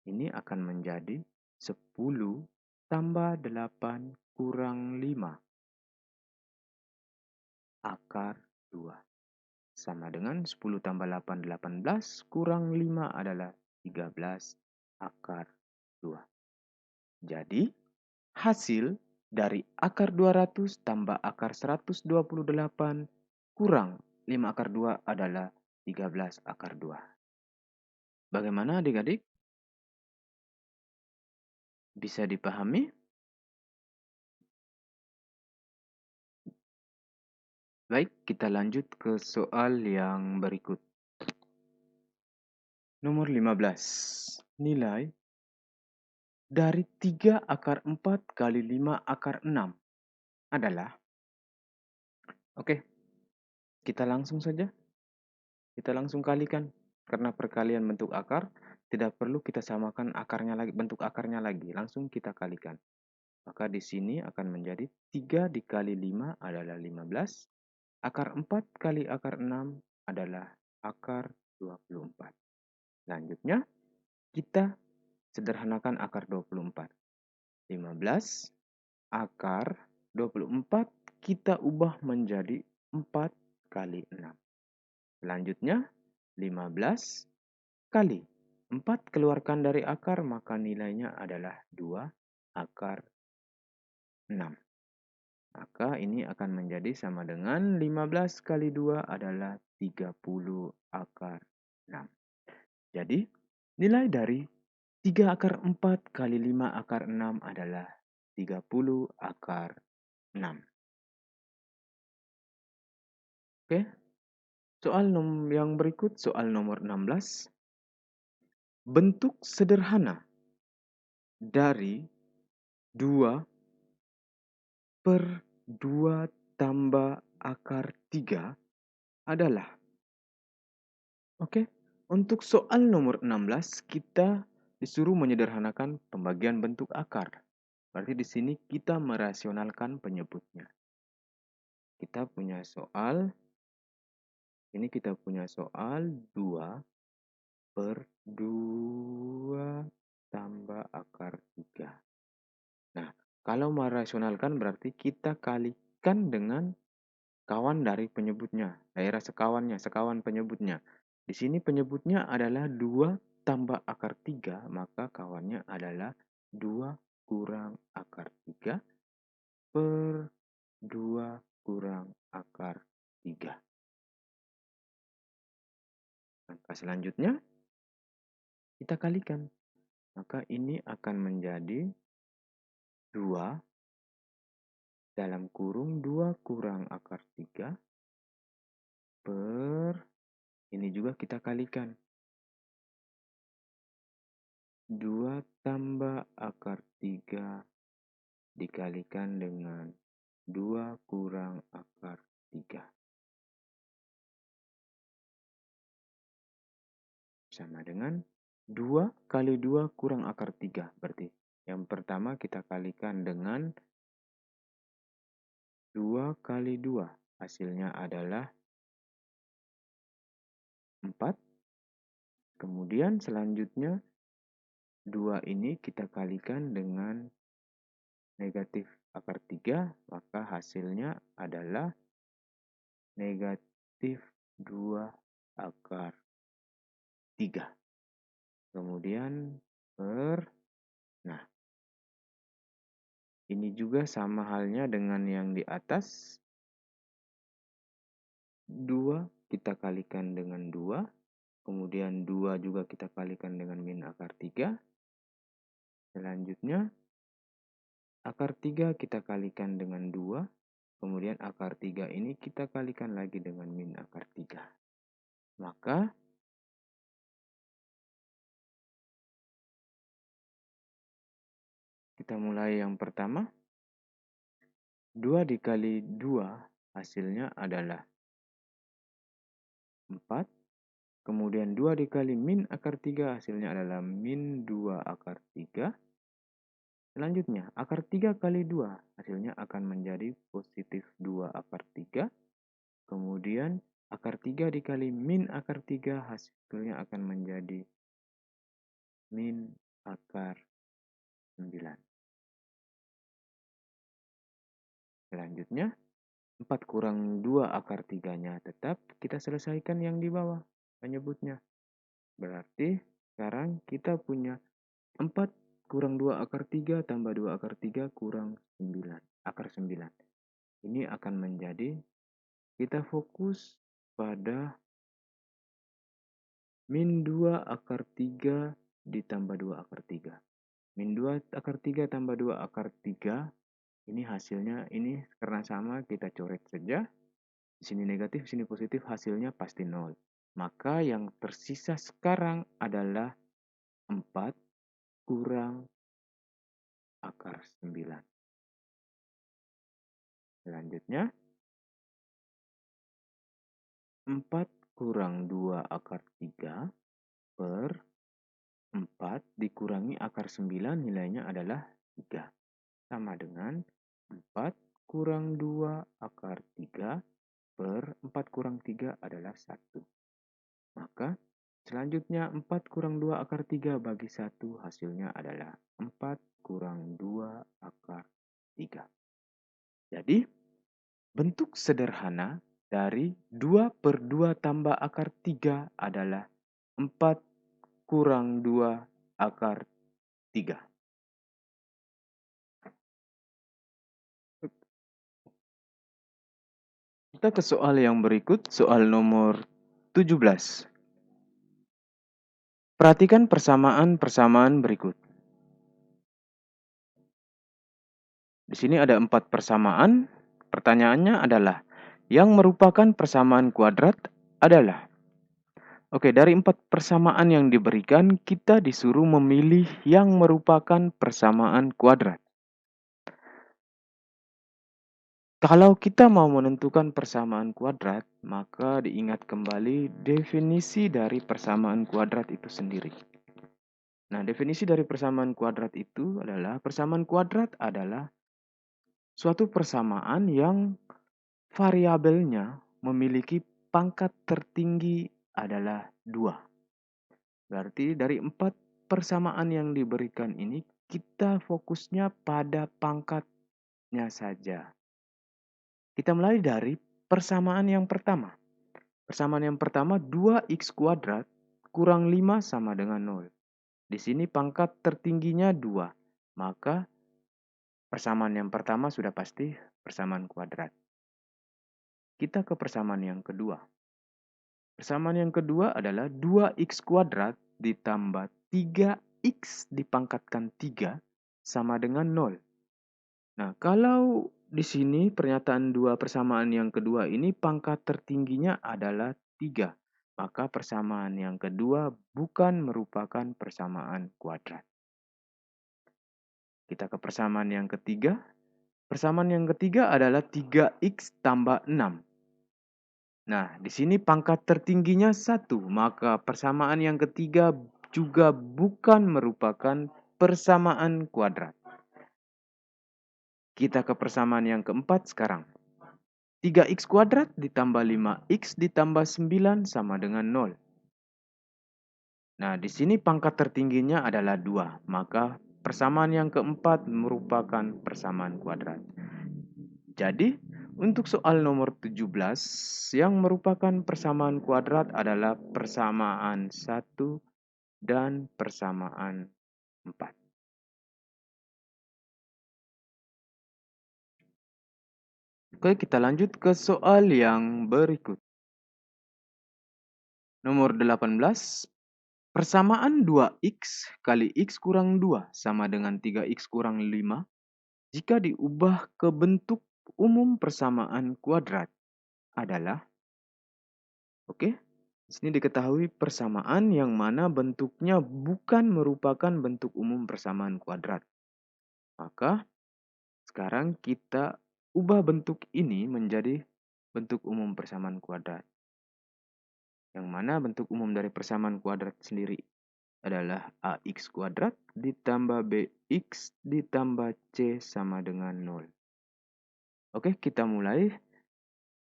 Ini akan menjadi 10 tambah 8 kurang 5 akar 2. Sama dengan 10 tambah 8, 18 kurang 5 adalah 13 akar 2. Jadi, hasil dari akar 200 tambah akar 128 kurang 5 akar 2 adalah 13 akar 2. Bagaimana adik-adik? Bisa dipahami? Baik, kita lanjut ke soal yang berikut. Nomor 15. Nilai dari 3 akar 4 kali 5 akar 6 adalah. Oke, kita langsung saja. Kita langsung kalikan. Karena perkalian bentuk akar, tidak perlu kita samakan akarnya lagi, bentuk akarnya lagi. Langsung kita kalikan. Maka di sini akan menjadi 3 dikali 5 adalah 15. Akar 4 kali akar 6 adalah akar 24. Selanjutnya, kita sederhanakan akar 24. 15 akar 24 kita ubah menjadi 4 kali 6. Selanjutnya, 15 kali 4 keluarkan dari akar, maka nilainya adalah 2 akar 6. Maka ini akan menjadi sama dengan 15 kali 2 adalah 30 akar 6. Jadi, nilai dari 3 akar 4 kali 5 akar 6 adalah 30 akar 6. Oke, soal yang berikut, soal nomor 16. Bentuk sederhana dari 2 per 2 tambah akar 3 adalah. Oke, untuk soal nomor 16 kita disuruh menyederhanakan pembagian bentuk akar. Berarti di sini kita merasionalkan penyebutnya. Kita punya soal, ini kita punya soal 2 per 2 tambah akar 3. Nah, kalau merasionalkan berarti kita kalikan dengan kawan dari penyebutnya, daerah sekawannya, sekawan penyebutnya. Di sini penyebutnya adalah 2 tambah akar 3, maka kawannya adalah 2 kurang akar 3 per 2 kurang akar 3. Maka selanjutnya kita kalikan. Maka ini akan menjadi 2 dalam kurung 2 kurang akar 3 per, ini juga kita kalikan. 2 tambah akar 3 dikalikan dengan 2 kurang akar 3. Sama dengan 2 kali 2 kurang akar 3. Berarti yang pertama kita kalikan dengan 2 kali 2. Hasilnya adalah 4. Kemudian selanjutnya 2 ini kita kalikan dengan negatif akar 3. Maka hasilnya adalah negatif 2 akar 3. Kemudian per, nah ini juga sama halnya dengan yang di atas. 2 kita kalikan dengan 2. Kemudian 2 juga kita kalikan dengan min akar 3. Selanjutnya akar 3 kita kalikan dengan 2. Kemudian akar 3 ini kita kalikan lagi dengan min akar 3. Maka kita mulai yang pertama. 2 dikali 2 hasilnya adalah 4. Kemudian 2 dikali min akar 3 hasilnya adalah min 2 akar 3. Selanjutnya, akar 3 kali 2 hasilnya akan menjadi positif 2 akar 3. Kemudian akar 3 dikali min akar 3 hasilnya akan menjadi min akar 9. Selanjutnya, 4 kurang 2 akar 3-nya tetap kita selesaikan yang di bawah penyebutnya. Berarti sekarang kita punya 4 kurang 2 akar 3 tambah 2 akar 3 kurang 9. Akar 9. Ini akan menjadi, kita fokus pada min 2 akar 3 ditambah 2 akar 3. Min 2 akar 3 tambah 2 akar 3. Ini hasilnya, ini karena sama kita coret saja. Di sini negatif, di sini positif, hasilnya pasti 0. Maka yang tersisa sekarang adalah 4 kurang akar 9. Selanjutnya, 4 kurang 2 akar 3 per 4 dikurangi akar 9 nilainya adalah 3. Sama dengan 4 kurang 2 akar 3 per 4 kurang 3 adalah 1. Maka selanjutnya 4 kurang 2 akar 3 bagi 1 hasilnya adalah 4 kurang 2 akar 3. Jadi bentuk sederhana dari 2 per 2 tambah akar 3 adalah 4 kurang 2 akar 3. Kita ke soal yang berikut, soal nomor 17. Perhatikan persamaan-persamaan berikut. Di sini ada 4 persamaan. Pertanyaannya adalah, yang merupakan persamaan kuadrat adalah. Oke, dari 4 persamaan yang diberikan, kita disuruh memilih yang merupakan persamaan kuadrat. Kalau kita mau menentukan persamaan kuadrat, maka diingat kembali definisi dari persamaan kuadrat itu sendiri. Nah, definisi dari persamaan kuadrat itu adalah, persamaan kuadrat adalah suatu persamaan yang variabelnya memiliki pangkat tertinggi adalah 2. Berarti dari 4 persamaan yang diberikan ini, kita fokusnya pada pangkatnya saja. Kita mulai dari persamaan yang pertama. Persamaan yang pertama, 2x kuadrat kurang 5 sama dengan 0. Di sini pangkat tertingginya 2. Maka persamaan yang pertama sudah pasti persamaan kuadrat. Kita ke persamaan yang kedua. Persamaan yang kedua adalah 2x kuadrat ditambah 3x dipangkatkan 3 sama dengan 0. Nah, kalau di sini pernyataan 2 persamaan yang kedua ini pangkat tertingginya adalah 3. Maka persamaan yang kedua bukan merupakan persamaan kuadrat. Kita ke persamaan yang ketiga. Persamaan yang ketiga adalah 3x tambah 6. Nah, di sini pangkat tertingginya 1. Maka persamaan yang ketiga juga bukan merupakan persamaan kuadrat. Kita ke persamaan yang keempat sekarang. 3x kuadrat ditambah 5x ditambah 9 sama dengan 0. Nah, di sini pangkat tertingginya adalah 2. Maka persamaan yang keempat merupakan persamaan kuadrat. Jadi, Untuk soal nomor 17, yang merupakan persamaan kuadrat adalah persamaan 1 dan persamaan 4. Oke, kita lanjut ke soal yang berikut. Nomor 18, persamaan 2x kali x kurang 2 sama dengan 3x kurang 5 jika diubah ke bentuk umum persamaan kuadrat adalah, oke, di sini diketahui persamaan yang mana bentuknya bukan merupakan bentuk umum persamaan kuadrat. Maka sekarang kita ubah bentuk ini menjadi bentuk umum persamaan kuadrat. Yang mana bentuk umum dari persamaan kuadrat sendiri adalah ax kuadrat ditambah bx ditambah c sama dengan 0. Oke, kita mulai.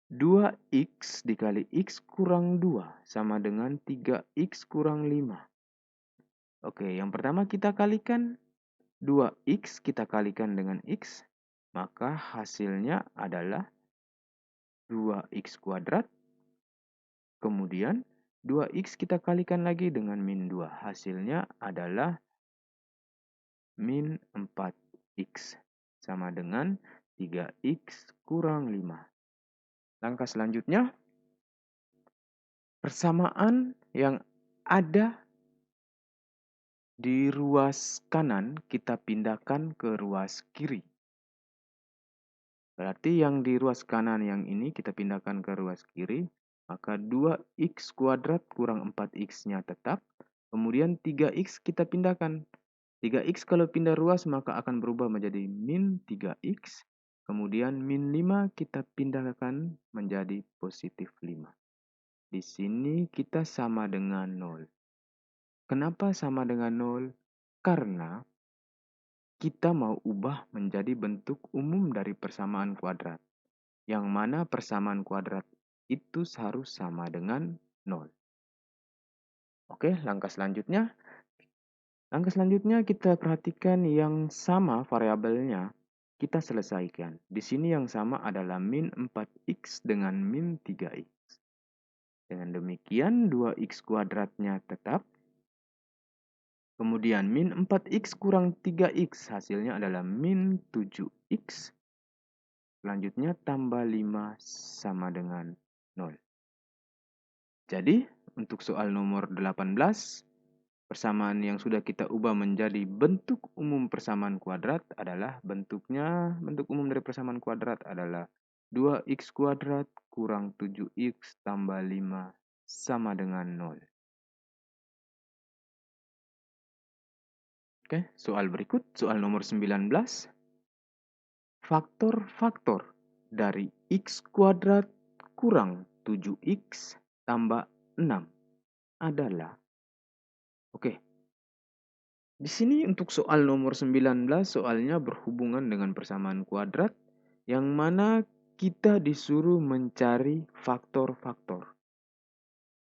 2x dikali x kurang 2 sama dengan 3x kurang 5. Oke, yang pertama kita kalikan 2x kita kalikan dengan x, maka hasilnya adalah 2x kuadrat. Kemudian 2x kita kalikan lagi dengan min 2. Hasilnya adalah min 4x sama dengan 3x kurang 5. Langkah selanjutnya, persamaan yang ada di ruas kanan kita pindahkan ke ruas kiri. Berarti yang di ruas kanan yang ini kita pindahkan ke ruas kiri, maka 2x kuadrat kurang 4x-nya tetap. Kemudian 3x kita pindahkan. 3x kalau pindah ruas maka akan berubah menjadi min 3x. Kemudian min 5 kita pindahkan menjadi positif 5. Di sini kita sama dengan 0. Kenapa sama dengan 0? Karena kita mau ubah menjadi bentuk umum dari persamaan kuadrat. Yang mana persamaan kuadrat itu harus sama dengan 0. Oke, langkah selanjutnya. Langkah selanjutnya kita perhatikan yang sama variabelnya. Kita selesaikan. Di sini yang sama adalah min 4x dengan min 3x. Dengan demikian 2x kuadratnya tetap. Kemudian min 4x kurang 3x hasilnya adalah min 7x. Selanjutnya tambah 5 sama dengan 0. Jadi untuk soal nomor 18, persamaan yang sudah kita ubah menjadi bentuk umum persamaan kuadrat adalah bentuk umum dari persamaan kuadrat adalah 2x kuadrat kurang 7x tambah 5 sama dengan 0. Oke, soal berikut, soal nomor 19. Faktor-faktor dari x kuadrat kurang 7x tambah 6 adalah, oke, di sini untuk soal nomor 19, soalnya berhubungan dengan persamaan kuadrat, yang mana kita disuruh mencari faktor-faktor.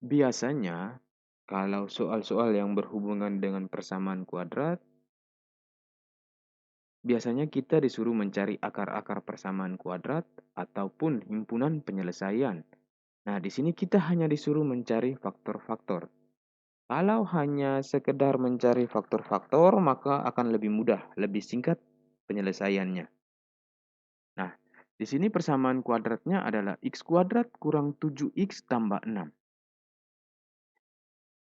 Biasanya, kalau soal-soal yang berhubungan dengan persamaan kuadrat, biasanya kita disuruh mencari akar-akar persamaan kuadrat ataupun himpunan penyelesaian. Nah, di sini kita hanya disuruh mencari faktor-faktor. Kalau hanya sekedar mencari faktor-faktor, maka akan lebih mudah, lebih singkat penyelesaiannya. Nah, di sini persamaan kuadratnya adalah x kuadrat kurang 7x tambah 6.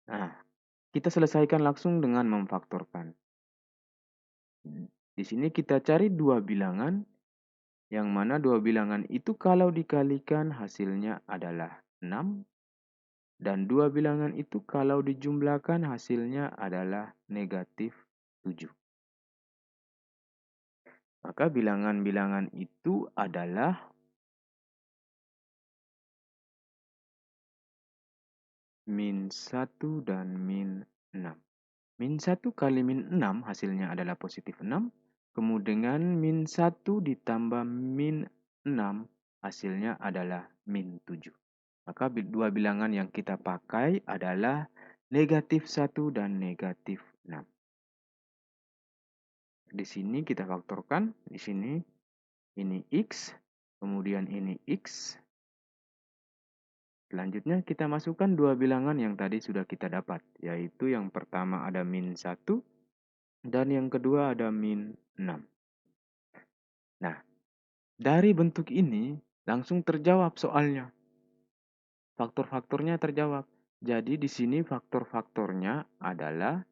Nah, kita selesaikan langsung dengan memfaktorkan. Di sini kita cari dua bilangan, yang mana dua bilangan itu kalau dikalikan hasilnya adalah 6. Dan dua bilangan itu kalau dijumlahkan hasilnya adalah negatif 7. Maka bilangan-bilangan itu adalah min 1 dan min 6. Min 1 kali min 6 hasilnya adalah positif 6. Kemudian min 1 ditambah min 6 hasilnya adalah min 7. Maka dua bilangan yang kita pakai adalah negatif 1 dan negatif 6. Di sini kita faktorkan, di sini ini x, kemudian ini X. Selanjutnya kita masukkan dua bilangan yang tadi sudah kita dapat, yaitu yang pertama ada min 1 dan yang kedua ada min 6. Nah, dari bentuk ini langsung terjawab soalnya. Faktor-faktornya terjawab. Jadi di sini faktor-faktornya adalah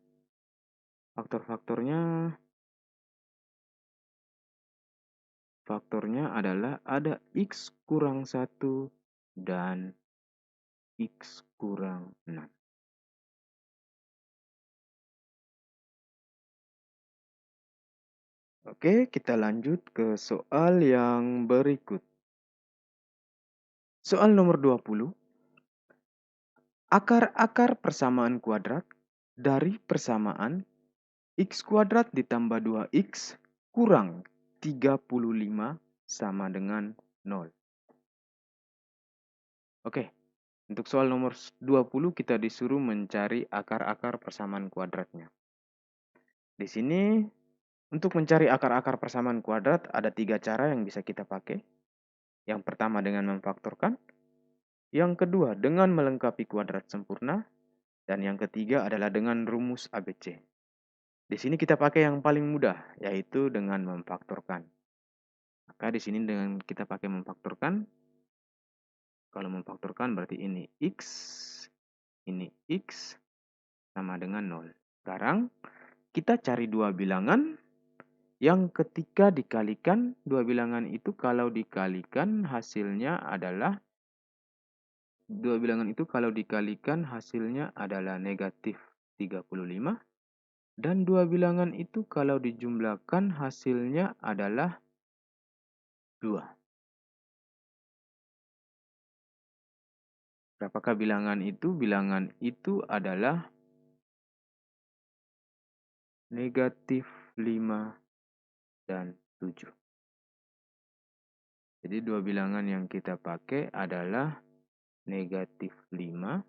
ada X kurang 1 dan X kurang 6. Oke, kita lanjut ke soal yang berikut. Soal nomor 20. Akar-akar persamaan kuadrat dari persamaan X kuadrat ditambah 2X kurang 35 sama dengan 0. Oke, untuk soal nomor 20 kita disuruh mencari akar-akar persamaan kuadratnya. Di sini untuk mencari akar-akar persamaan kuadrat ada 3 cara yang bisa kita pakai. Yang pertama dengan memfaktorkan, yang kedua dengan melengkapi kuadrat sempurna, dan yang ketiga adalah dengan rumus ABC. Di sini kita pakai yang paling mudah, yaitu dengan memfaktorkan. Maka di sini dengan kita pakai memfaktorkan, kalau memfaktorkan berarti ini X sama dengan 0. Sekarang kita cari dua bilangan yang ketika dikalikan, dua bilangan itu kalau dikalikan hasilnya adalah negatif 35. Dan dua bilangan itu kalau dijumlahkan hasilnya adalah 2. Berapakah bilangan itu? Bilangan itu adalah negatif 5 dan 7. Jadi dua bilangan yang kita pakai adalah negatif 5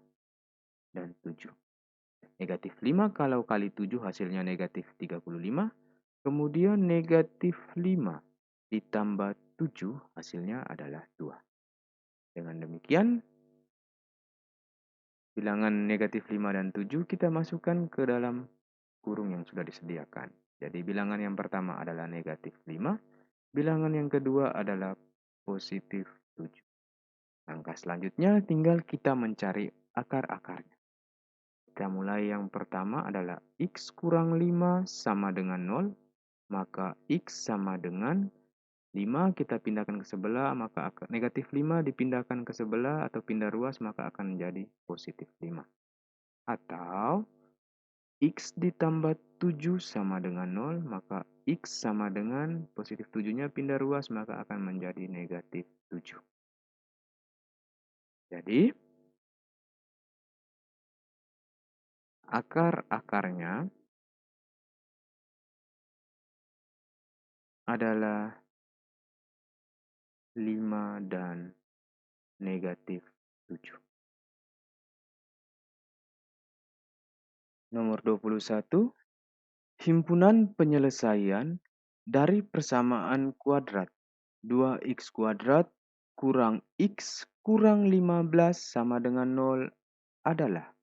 dan 7. Negatif 5 kalau kali 7 hasilnya negatif 35. Kemudian negatif 5 ditambah 7 hasilnya adalah 2. Dengan demikian, bilangan negatif 5 dan 7 kita masukkan ke dalam kurung yang sudah disediakan. Jadi bilangan yang pertama adalah negatif 5, bilangan yang kedua adalah positif 7. Langkah selanjutnya tinggal kita mencari akar-akarnya. Kita mulai yang pertama adalah X kurang 5 sama dengan 0, maka X sama dengan 5 kita pindahkan ke sebelah, maka negatif 5 dipindahkan ke sebelah atau pindah ruas, maka akan menjadi positif 5. Atau X ditambah 7 sama dengan 0, maka X sama dengan positif 7-nya pindah ruas, maka akan menjadi negatif 7. Jadi, akar-akarnya adalah 5 dan negatif 7. Nomor 21, himpunan penyelesaian dari persamaan kuadrat 2x kuadrat kurang x kurang 15 sama dengan 0 adalah.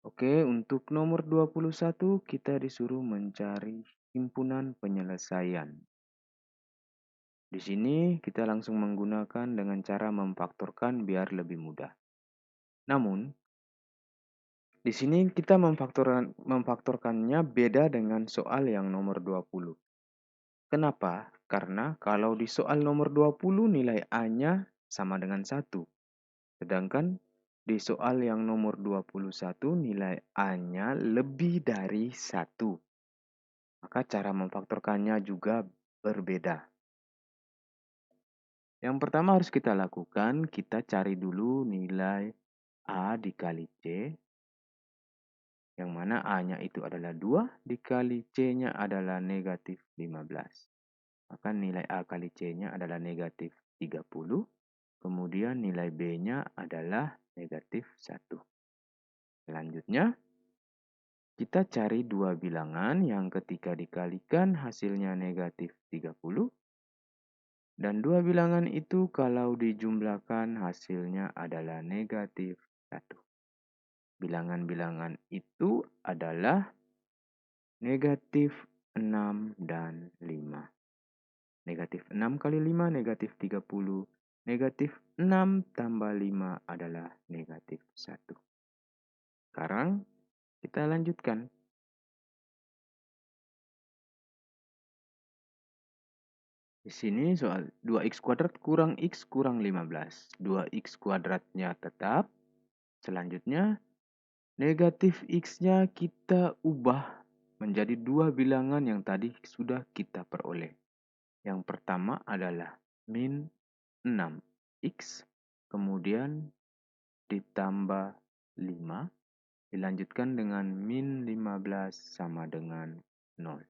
Oke, untuk nomor 21 kita disuruh mencari himpunan penyelesaian. Di sini kita langsung menggunakan dengan cara memfaktorkan biar lebih mudah. Namun, di sini kita memfaktorkannya beda dengan soal yang nomor 20. Kenapa? Karena kalau di soal nomor 20 nilai A-nya sama dengan 1. Sedangkan di soal yang nomor 21 nilai A-nya lebih dari 1. Maka cara memfaktorkannya juga berbeda. Yang pertama harus kita lakukan, kita cari dulu nilai A dikali C. Yang mana A-nya itu adalah 2, dikali C-nya adalah negatif 15. Maka nilai A kali C-nya adalah negatif 30. Kemudian nilai B-nya adalah negatif 1. Selanjutnya, kita cari dua bilangan yang ketika dikalikan hasilnya negatif 30. Dan dua bilangan itu kalau dijumlahkan hasilnya adalah negatif 1. Bilangan-bilangan itu adalah negatif 6 dan 5. Negatif 6 kali 5 negatif 30. Negatif 6 tambah 5 adalah negatif 1. Sekarang kita lanjutkan. Di sini soal 2x kuadrat kurang x kurang 15. 2x kuadratnya tetap. Selanjutnya negatif x-nya kita ubah menjadi dua bilangan yang tadi sudah kita peroleh. Yang pertama adalah min 6x, kemudian ditambah 5, dilanjutkan dengan min 15 sama dengan 0.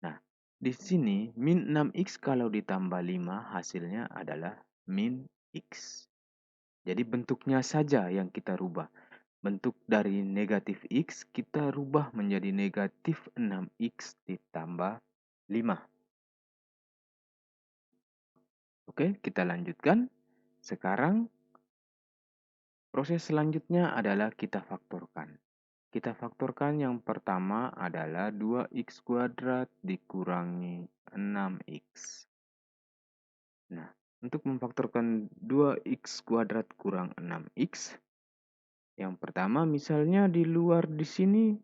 Nah, di sini min 6x kalau ditambah 5 hasilnya adalah min x. Jadi bentuknya saja yang kita rubah. Bentuk dari negatif x kita rubah menjadi negatif 6x ditambah 5. Oke, kita lanjutkan. Sekarang proses selanjutnya adalah kita faktorkan. Kita faktorkan yang pertama adalah 2x kuadrat dikurangi 6x. Nah, untuk memfaktorkan 2x kuadrat kurang 6x, yang pertama misalnya di luar di sini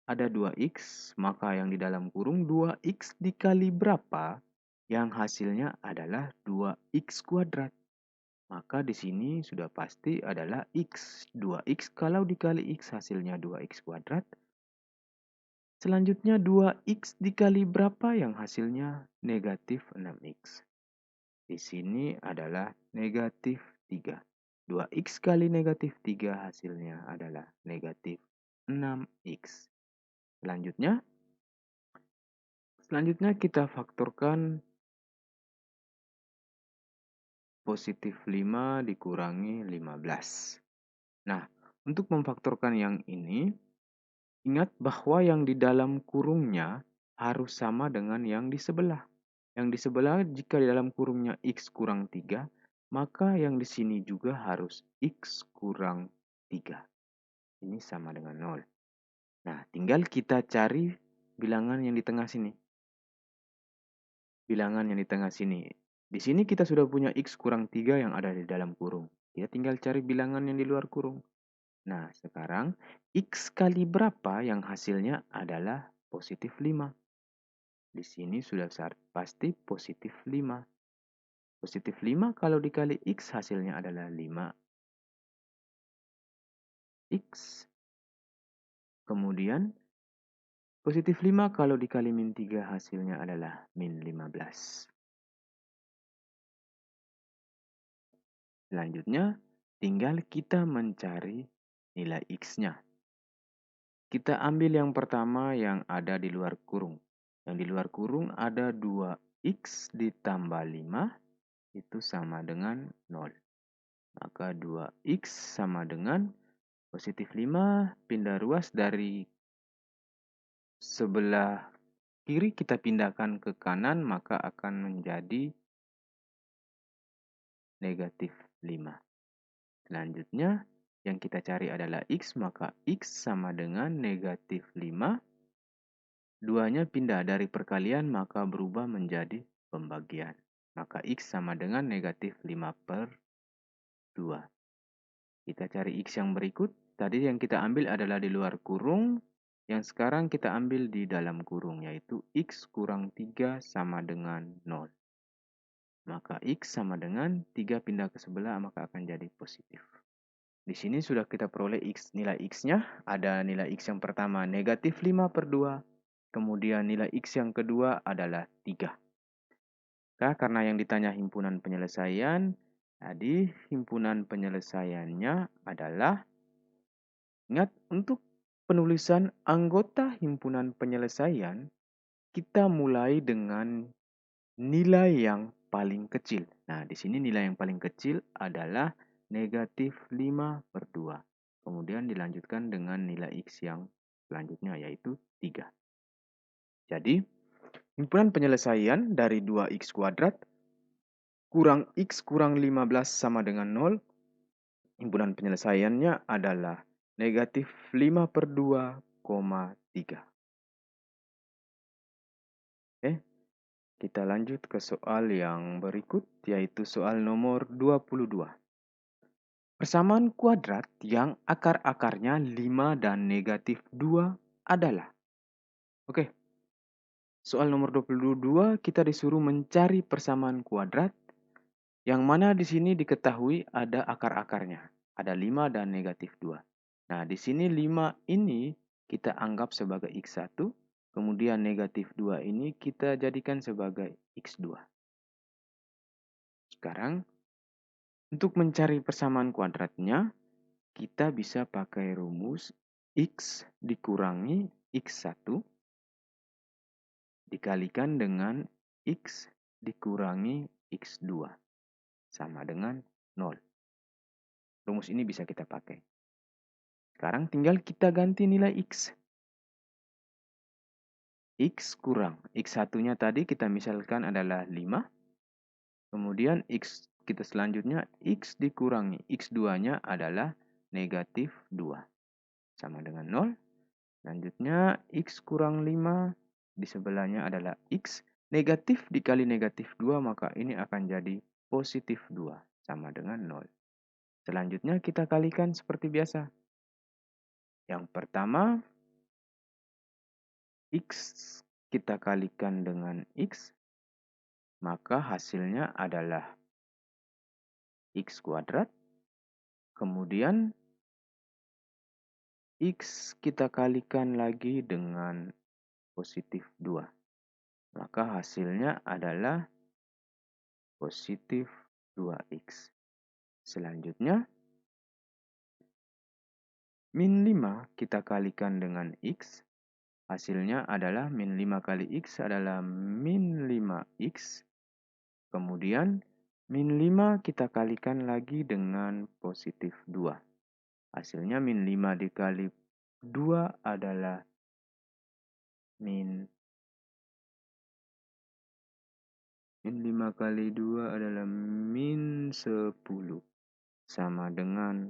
ada 2x, maka yang di dalam kurung 2x dikali berapa, yang hasilnya adalah 2x kuadrat. Maka di sini sudah pasti adalah x. 2x kalau dikali x hasilnya 2x kuadrat. Selanjutnya 2x dikali berapa yang hasilnya negatif 6x. Di sini adalah negatif 3. 2x kali negatif 3 hasilnya adalah negatif 6x. Selanjutnya kita faktorkan positif 5 dikurangi 15. Nah, untuk memfaktorkan yang ini, ingat bahwa yang di dalam kurungnya harus sama dengan yang di sebelah. Yang di sebelah jika di dalam kurungnya x kurang 3, maka yang di sini juga harus x kurang 3. Ini sama dengan 0. Nah, tinggal kita cari bilangan yang di tengah sini. Bilangan yang di tengah sini. Di sini kita sudah punya x kurang 3 yang ada di dalam kurung. Kita tinggal cari bilangan yang di luar kurung. Nah, sekarang x kali berapa yang hasilnya adalah positif 5. Di sini sudah pasti positif 5. Positif 5 kalau dikali x hasilnya adalah 5x. Kemudian positif 5 kalau dikali min 3 hasilnya adalah min 15. Selanjutnya, tinggal kita mencari nilai x-nya. Kita ambil yang pertama yang ada di luar kurung. Yang di luar kurung ada 2x ditambah 5, itu sama dengan 0. Maka 2x sama dengan positif 5, pindah ruas dari sebelah kiri kita pindahkan ke kanan, maka akan menjadi negatif 5. Selanjutnya, yang kita cari adalah x, maka x sama dengan negatif 5. Duanya pindah dari perkalian, maka berubah menjadi pembagian. Maka x sama dengan negatif 5 per 2. Kita cari x yang berikut. Tadi yang kita ambil adalah di luar kurung. Yang sekarang kita ambil di dalam kurung, yaitu x kurang 3 sama dengan 0. Maka x sama dengan 3 pindah ke sebelah, maka akan jadi positif. Di sini sudah kita peroleh x. Nilai x-nya ada nilai x yang pertama negatif 5 per 2. Kemudian nilai x yang kedua adalah 3. Karena yang ditanya himpunan penyelesaian, tadi himpunan penyelesaiannya adalah, ingat untuk penulisan anggota himpunan penyelesaian, kita mulai dengan nilai yang paling kecil. Nah, di sini nilai yang paling kecil adalah negatif 5 per 2. Kemudian dilanjutkan dengan nilai x yang selanjutnya, yaitu 3. Jadi, himpunan penyelesaian dari 2x kuadrat kurang X kurang 15 sama dengan 0. Himpunan penyelesaiannya adalah negatif 5/2,3. Oke, kita lanjut ke soal yang berikut, yaitu soal nomor 22. Persamaan kuadrat yang akar-akarnya 5 dan negatif 2 adalah. Oke, soal nomor 22 kita disuruh mencari persamaan kuadrat yang mana di sini diketahui ada akar-akarnya. Ada 5 dan negatif 2. Nah, di sini 5 ini kita anggap sebagai X1, kemudian negatif 2 ini kita jadikan sebagai X2. Sekarang, untuk mencari persamaan kuadratnya, kita bisa pakai rumus X dikurangi X1 dikalikan dengan X dikurangi X2 sama dengan 0. Rumus ini bisa kita pakai. Sekarang tinggal kita ganti nilai X. X kurang. X1-nya tadi kita misalkan adalah 5. Kemudian X kita selanjutnya X dikurangi. X2-nya adalah negatif 2. Sama dengan 0. Selanjutnya X kurang 5. Di sebelahnya adalah X. Negatif dikali negatif 2, maka ini akan jadi positif 2. Sama dengan 0. Selanjutnya kita kalikan seperti biasa. Yang pertama, X kita kalikan dengan X, maka hasilnya adalah X kuadrat. Kemudian X kita kalikan lagi dengan positif 2. Maka hasilnya adalah positif 2X. Selanjutnya, min 5 kita kalikan dengan X. Hasilnya adalah min 5 kali X adalah min 5X. Kemudian, min 5 kita kalikan lagi dengan positif 2. Hasilnya min 5 dikali 2 adalah min 5 kali 2 adalah min 10. Sama dengan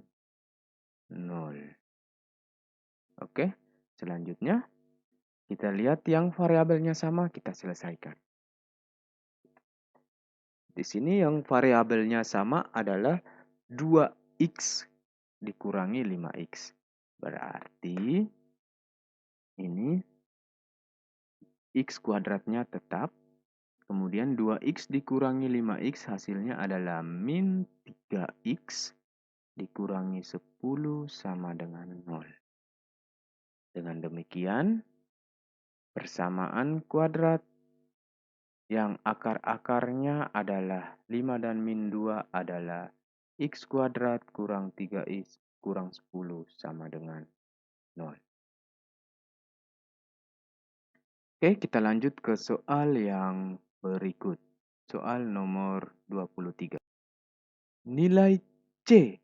0. Oke, selanjutnya kita lihat yang variabelnya sama, kita selesaikan. Di sini yang variabelnya sama adalah 2X dikurangi 5X. Berarti ini X kuadratnya tetap. Kemudian 2X dikurangi 5X hasilnya adalah min 3X dikurangi 10 sama dengan 0. Dengan demikian, persamaan kuadrat yang akar-akarnya adalah 5 dan min 2 adalah X kuadrat kurang 3X kurang 10 sama dengan 0. Oke, kita lanjut ke soal yang berikut. Soal nomor 23. Nilai C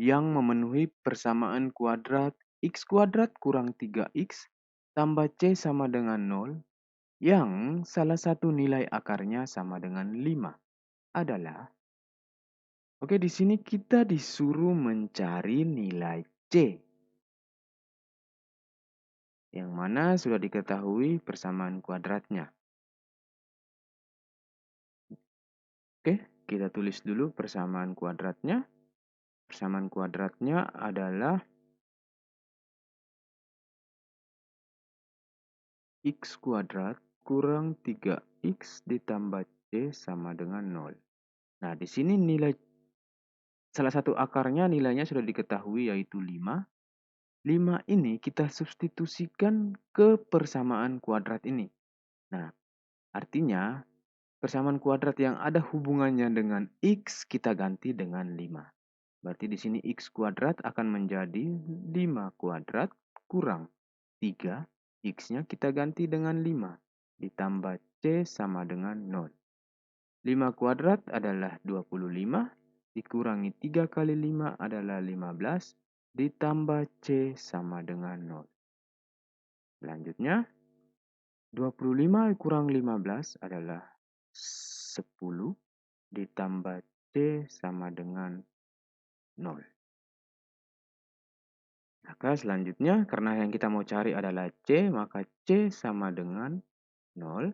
yang memenuhi persamaan kuadrat X kuadrat kurang 3X tambah C sama dengan 0 yang salah satu nilai akarnya sama dengan 5 adalah. Oke, di sini kita disuruh mencari nilai C. Yang mana sudah diketahui persamaan kuadratnya. Oke, kita tulis dulu persamaan kuadratnya. Persamaan kuadratnya adalah X kuadrat kurang 3X ditambah C sama dengan 0. Nah, di sini nilai salah satu akarnya nilainya sudah diketahui yaitu 5. 5 ini kita substitusikan ke persamaan kuadrat ini. Nah, artinya persamaan kuadrat yang ada hubungannya dengan X kita ganti dengan 5. Berarti di sini X kuadrat akan menjadi 5 kuadrat kurang 3. X-nya kita ganti dengan 5. Ditambah C sama dengan 0. 5 kuadrat adalah 25. Dikurangi 3 kali 5 adalah 15. Ditambah C sama dengan 0. Selanjutnya, 25 kurang 15 adalah 10. ditambah C sama dengan 0. Maka selanjutnya, karena yang kita mau cari adalah C, maka C sama dengan 0.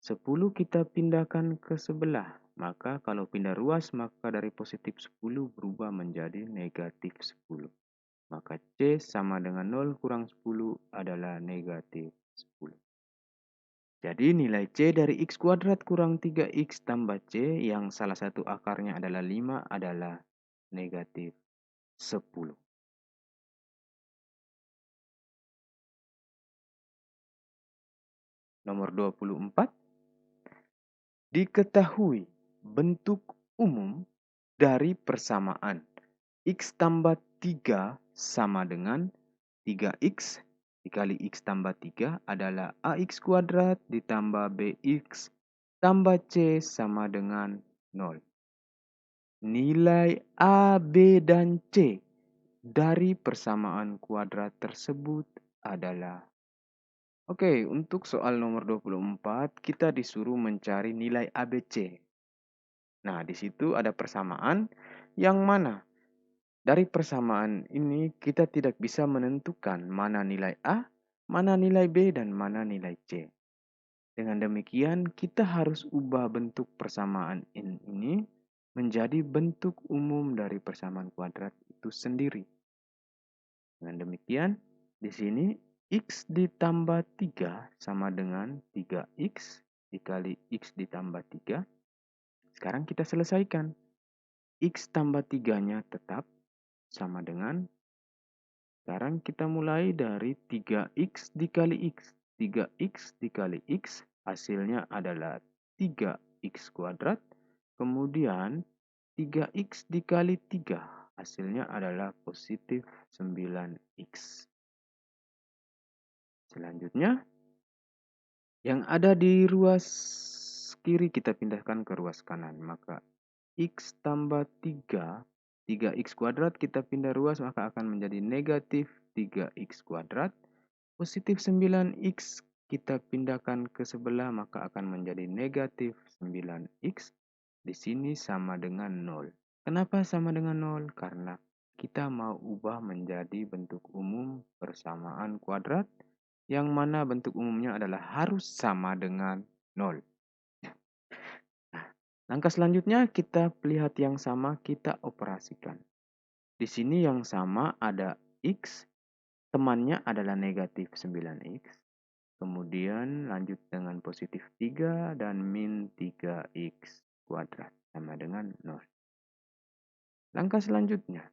10 kita pindahkan ke sebelah. Maka kalau pindah ruas, maka dari positif 10 berubah menjadi negatif 10. Maka C sama dengan 0 kurang 10 adalah negatif 10. Jadi nilai C dari X kuadrat kurang 3X tambah C yang salah satu akarnya adalah 5 adalah negatif 10. Nomor 24. Diketahui bentuk umum dari persamaan X tambah 3 sama dengan 3X dikali X tambah 3 adalah AX kuadrat ditambah BX tambah C sama dengan 0. Nilai A, B, dan C dari persamaan kuadrat tersebut adalah. Oke, untuk soal nomor 24, kita disuruh mencari nilai ABC. Nah, di situ ada persamaan yang mana dari persamaan ini kita tidak bisa menentukan mana nilai A, mana nilai B, dan mana nilai C. Dengan demikian, kita harus ubah bentuk persamaan ini menjadi bentuk umum dari persamaan kuadrat itu sendiri. Dengan demikian, di sini X ditambah 3 sama dengan 3X dikali X ditambah 3. Sekarang kita selesaikan. X tambah 3-nya tetap sama dengan, sekarang kita mulai dari 3X dikali X. 3X dikali X hasilnya adalah 3X kuadrat. Kemudian 3X dikali 3 hasilnya adalah positif 9X. Selanjutnya, yang ada di ruas kiri kita pindahkan ke ruas kanan. Maka X tambah 3, 3X kuadrat kita pindah ruas maka akan menjadi negatif 3X kuadrat. Positif 9X kita pindahkan ke sebelah maka akan menjadi negatif 9X. Di sini sama dengan 0. Kenapa sama dengan 0? Karena kita mau ubah menjadi bentuk umum persamaan kuadrat yang mana bentuk umumnya adalah harus sama dengan 0. Nah, langkah selanjutnya kita lihat yang sama, kita operasikan. Di sini yang sama ada X, temannya adalah negatif 9X. Kemudian lanjut dengan positif 3 dan min 3X kuadrat sama dengan 0. Langkah selanjutnya,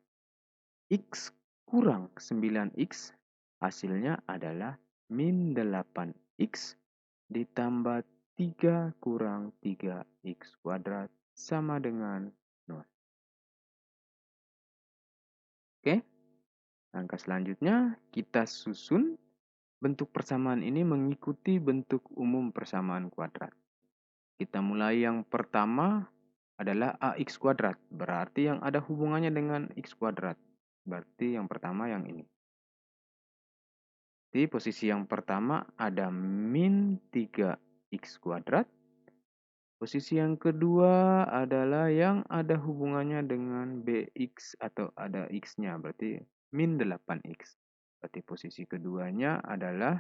X kurang 9X hasilnya adalah min 8X ditambah 3 kurang 3X kuadrat sama dengan 0. Oke, langkah selanjutnya kita susun bentuk persamaan ini mengikuti bentuk umum persamaan kuadrat. Kita mulai yang pertama adalah AX kuadrat, berarti yang ada hubungannya dengan X kuadrat. Berarti yang pertama yang ini. Di posisi yang pertama ada min 3X kuadrat. Posisi yang kedua adalah yang ada hubungannya dengan BX atau ada X-nya, berarti min 8X. Berarti posisi keduanya adalah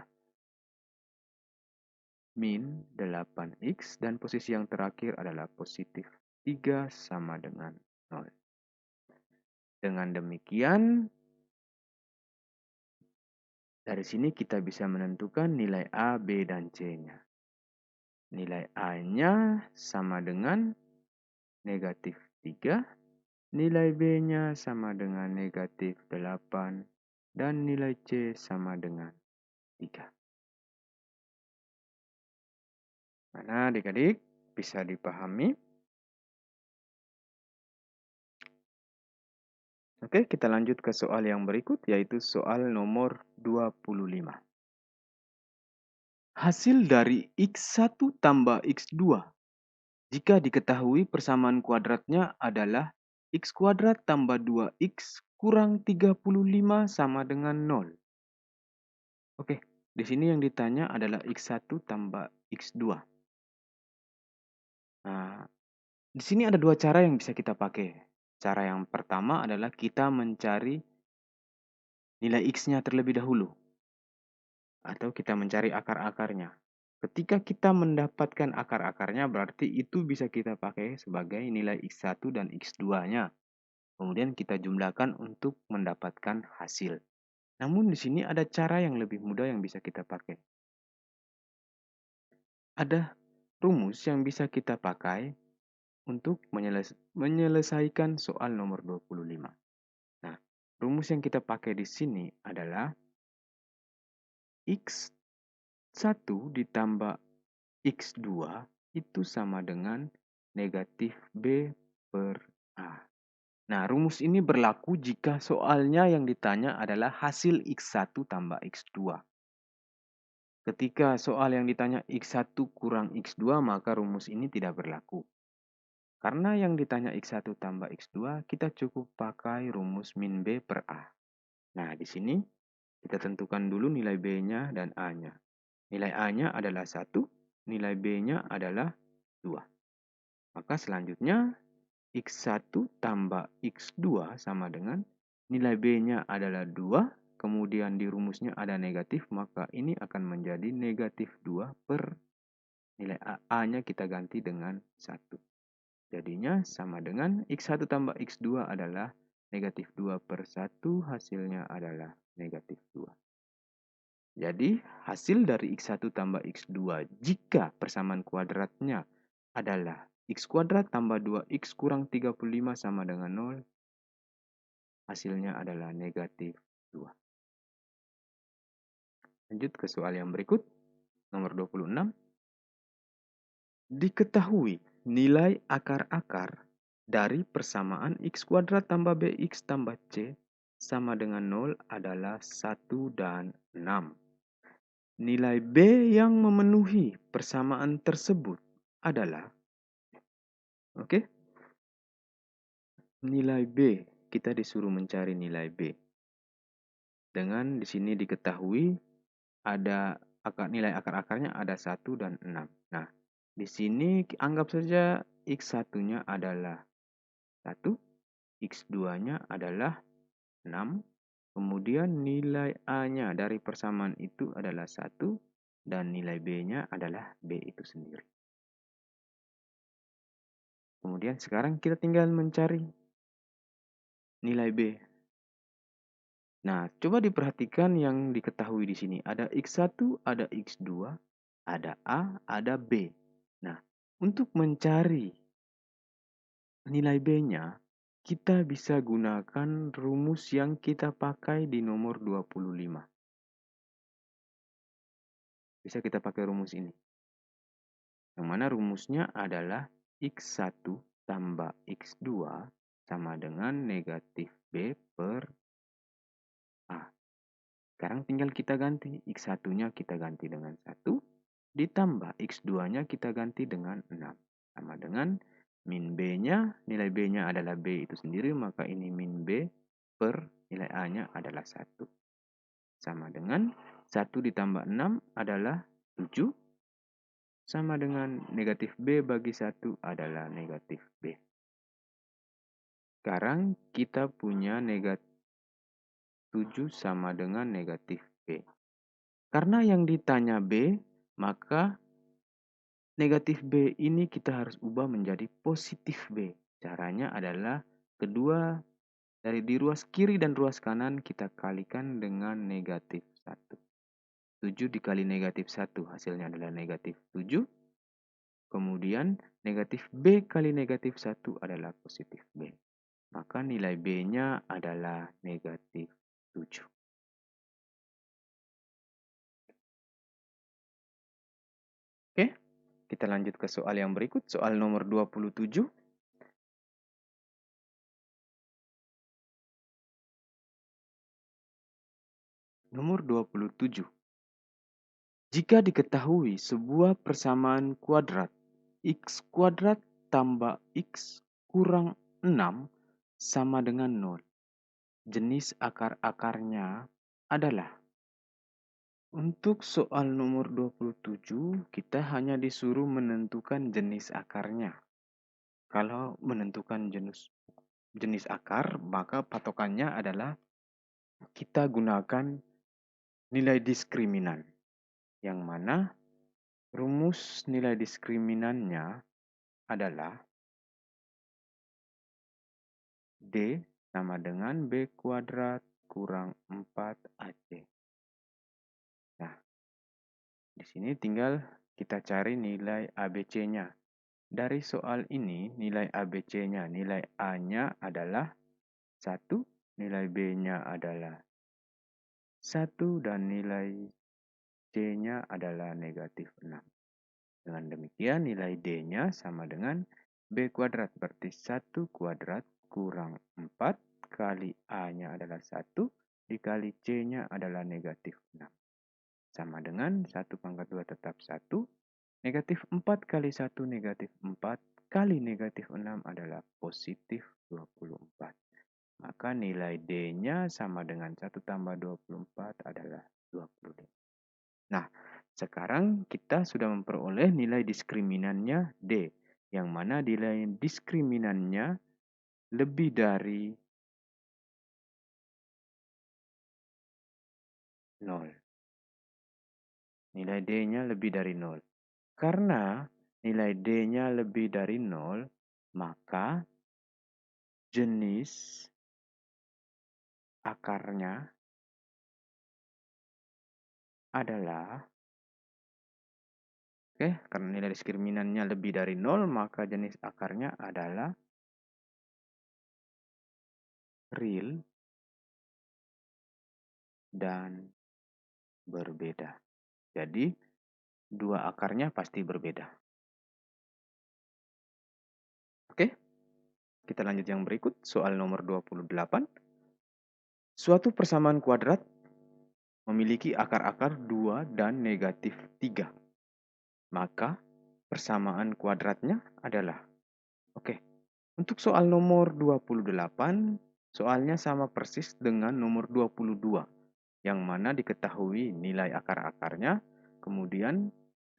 min 8X dan posisi yang terakhir adalah positif 3 sama dengan 0. Dengan demikian, dari sini kita bisa menentukan nilai A, B, dan C-nya. Nilai A-nya sama dengan negatif 3, nilai B-nya sama dengan negatif 8, dan nilai C sama dengan 3. Mana adik-adik bisa dipahami? Oke, kita lanjut ke soal yang berikut, yaitu soal nomor 25. Hasil dari X1 tambah X2 jika diketahui persamaan kuadratnya adalah X kuadrat tambah 2X kurang 35 sama dengan 0. Oke, di sini yang ditanya adalah X1 tambah X2. Nah, Di sini ada dua cara yang bisa kita pakai. Cara yang pertama adalah kita mencari nilai X-nya terlebih dahulu. Atau kita mencari akar-akarnya. Ketika kita mendapatkan akar-akarnya, berarti itu bisa kita pakai sebagai nilai X1 dan X2-nya. Kemudian kita jumlahkan untuk mendapatkan hasil. Namun di sini ada cara yang lebih mudah yang bisa kita pakai. Ada rumus yang bisa kita pakai untuk menyelesaikan soal nomor 25. Nah, rumus yang kita pakai di sini adalah X1 ditambah X2 itu sama dengan negatif B per A. Nah, rumus ini berlaku jika soalnya yang ditanya adalah hasil X1 tambah X2. Ketika soal yang ditanya X1 kurang X2, maka rumus ini tidak berlaku. Karena yang ditanya X1 tambah X2, kita cukup pakai rumus min B per A. Nah, di sini kita tentukan dulu nilai B-nya dan A-nya. Nilai A-nya adalah 1, nilai B-nya adalah 2. Maka selanjutnya X1 tambah X2 sama dengan nilai B-nya adalah 2, kemudian di rumusnya ada negatif, maka ini akan menjadi negatif 2 per nilai A-nya kita ganti dengan 1. Jadinya sama dengan X1 tambah X2 adalah negatif 2 per 1, hasilnya adalah negatif 2. Jadi hasil dari X1 tambah X2 jika persamaan kuadratnya adalah X kuadrat tambah 2X kurang 35 sama dengan 0, hasilnya adalah negatif 2. Lanjut ke soal yang berikut, nomor 26. Diketahui nilai akar-akar dari persamaan X kuadrat tambah BX tambah C sama dengan 0 adalah 1 dan 6. Nilai B yang memenuhi persamaan tersebut adalah, oke? Nilai B, kita disuruh mencari nilai B. Dengan di sini diketahui ada nilai akar-akarnya ada 1 dan 6. Nah, di sini anggap saja X1-nya adalah 1, X2-nya adalah 6, kemudian nilai A-nya dari persamaan itu adalah 1, dan nilai B-nya adalah B itu sendiri. Kemudian sekarang kita tinggal mencari nilai B. Nah, coba diperhatikan yang diketahui di sini. Ada X1, ada X2, ada A, ada B. Nah, untuk mencari nilai B-nya, kita bisa gunakan rumus yang kita pakai di nomor 25. Bisa kita pakai rumus ini. Yang mana rumusnya adalah X1 tambah X2 sama dengan negatif B per A. Sekarang tinggal kita ganti. X1-nya kita ganti dengan 1, ditambah X2-nya kita ganti dengan 6. Sama dengan min B-nya, nilai B-nya adalah B itu sendiri, maka ini min B per nilai A-nya adalah 1. Sama dengan 1 ditambah 6 adalah 7, sama dengan negatif B bagi 1 adalah negatif B. Sekarang kita punya negatif 7 sama dengan negatif B. Karena yang ditanya B, maka negatif B ini kita harus ubah menjadi positif B. Caranya adalah kedua dari di ruas kiri dan ruas kanan kita kalikan dengan negatif 1. 7 dikali negatif 1 hasilnya adalah negatif 7. Kemudian negatif B kali negatif 1 adalah positif B. Maka nilai B-nya adalah negatif 7. Oke, kita lanjut ke soal yang berikut, soal nomor 27. Nomor 27. Jika diketahui sebuah persamaan kuadrat X kuadrat tambah X kurang 6 sama dengan 0. Jenis akar-akarnya adalah. Untuk soal nomor 27, kita hanya disuruh menentukan jenis akarnya. Kalau menentukan jenis akar, maka patokannya adalah kita gunakan nilai diskriminan, yang mana rumus nilai diskriminannya adalah D sama dengan B kuadrat kurang 4AC. Nah, di sini tinggal kita cari nilai ABC-nya. Dari soal ini, nilai ABC-nya, nilai A-nya adalah 1, nilai B-nya adalah 1, dan nilai C-nya adalah negatif 6. Dengan demikian, nilai D-nya sama dengan B kuadrat, berarti 1 kuadrat kurang 4 kali A-nya adalah 1, dikali C-nya adalah negatif 6. Sama dengan 1 pangkat 2 tetap 1, negatif 4 kali 1 negatif 4, kali negatif 6 adalah positif 24. Maka nilai D-nya sama dengan 1 tambah 24 adalah 25. Nah, sekarang kita sudah memperoleh nilai diskriminannya D, yang mana nilai diskriminannya lebih dari 0. Nilai D-nya lebih dari 0. Karena nilai D-nya lebih dari 0, maka jenis akarnya adalah, karena nilai diskriminannya lebih dari 0, maka jenis akarnya adalah real dan berbeda. Jadi, dua akarnya pasti berbeda. Oke, kita lanjut yang berikut, soal nomor 28. Suatu persamaan kuadrat memiliki akar-akar 2 dan negatif 3. Maka persamaan kuadratnya adalah, untuk soal nomor 28, soalnya sama persis dengan nomor 22, yang mana diketahui nilai akar-akarnya, kemudian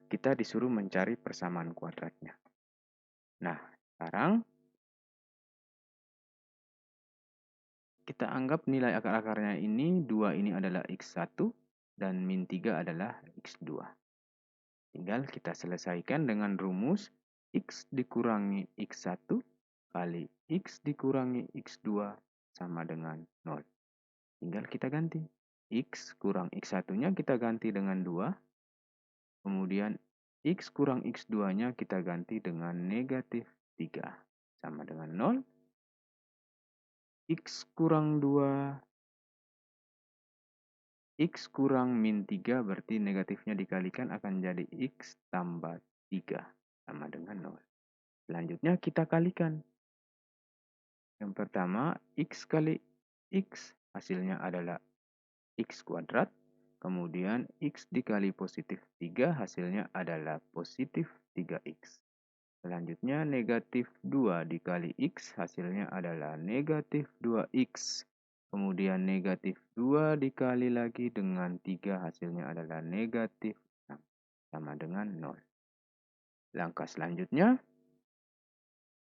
kita disuruh mencari persamaan kuadratnya. Nah, sekarang kita anggap nilai akar-akarnya ini, 2 ini adalah X1 dan min 3 adalah X2. Tinggal kita selesaikan dengan rumus X dikurangi X1 kali X dikurangi X2 sama dengan 0. Tinggal kita ganti. X kurang X1-nya kita ganti dengan 2. Kemudian X kurang X2-nya kita ganti dengan negatif 3. Sama dengan 0. X kurang 2, X kurang min 3 berarti negatifnya dikalikan akan jadi X tambah 3 sama dengan 0. Selanjutnya kita kalikan. Yang pertama, X kali X hasilnya adalah X kuadrat. Kemudian X dikali positif 3 hasilnya adalah positif 3X. Selanjutnya negatif 2 dikali X hasilnya adalah negatif 2X. Kemudian negatif 2 dikali lagi dengan 3 hasilnya adalah negatif 6. Sama dengan 0. Langkah selanjutnya,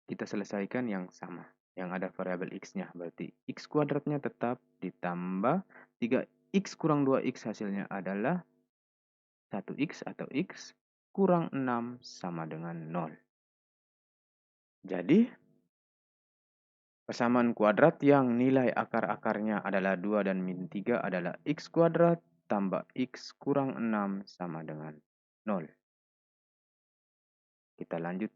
kita selesaikan yang sama. Yang ada variabel X-nya. Berarti X kuadratnya tetap ditambah 3X kurang 2X hasilnya adalah 1X atau X kurang 6 sama dengan 0. Jadi, persamaan kuadrat yang nilai akar-akarnya adalah 2 dan min 3 adalah X kuadrat tambah X kurang 6 sama dengan 0. Kita lanjut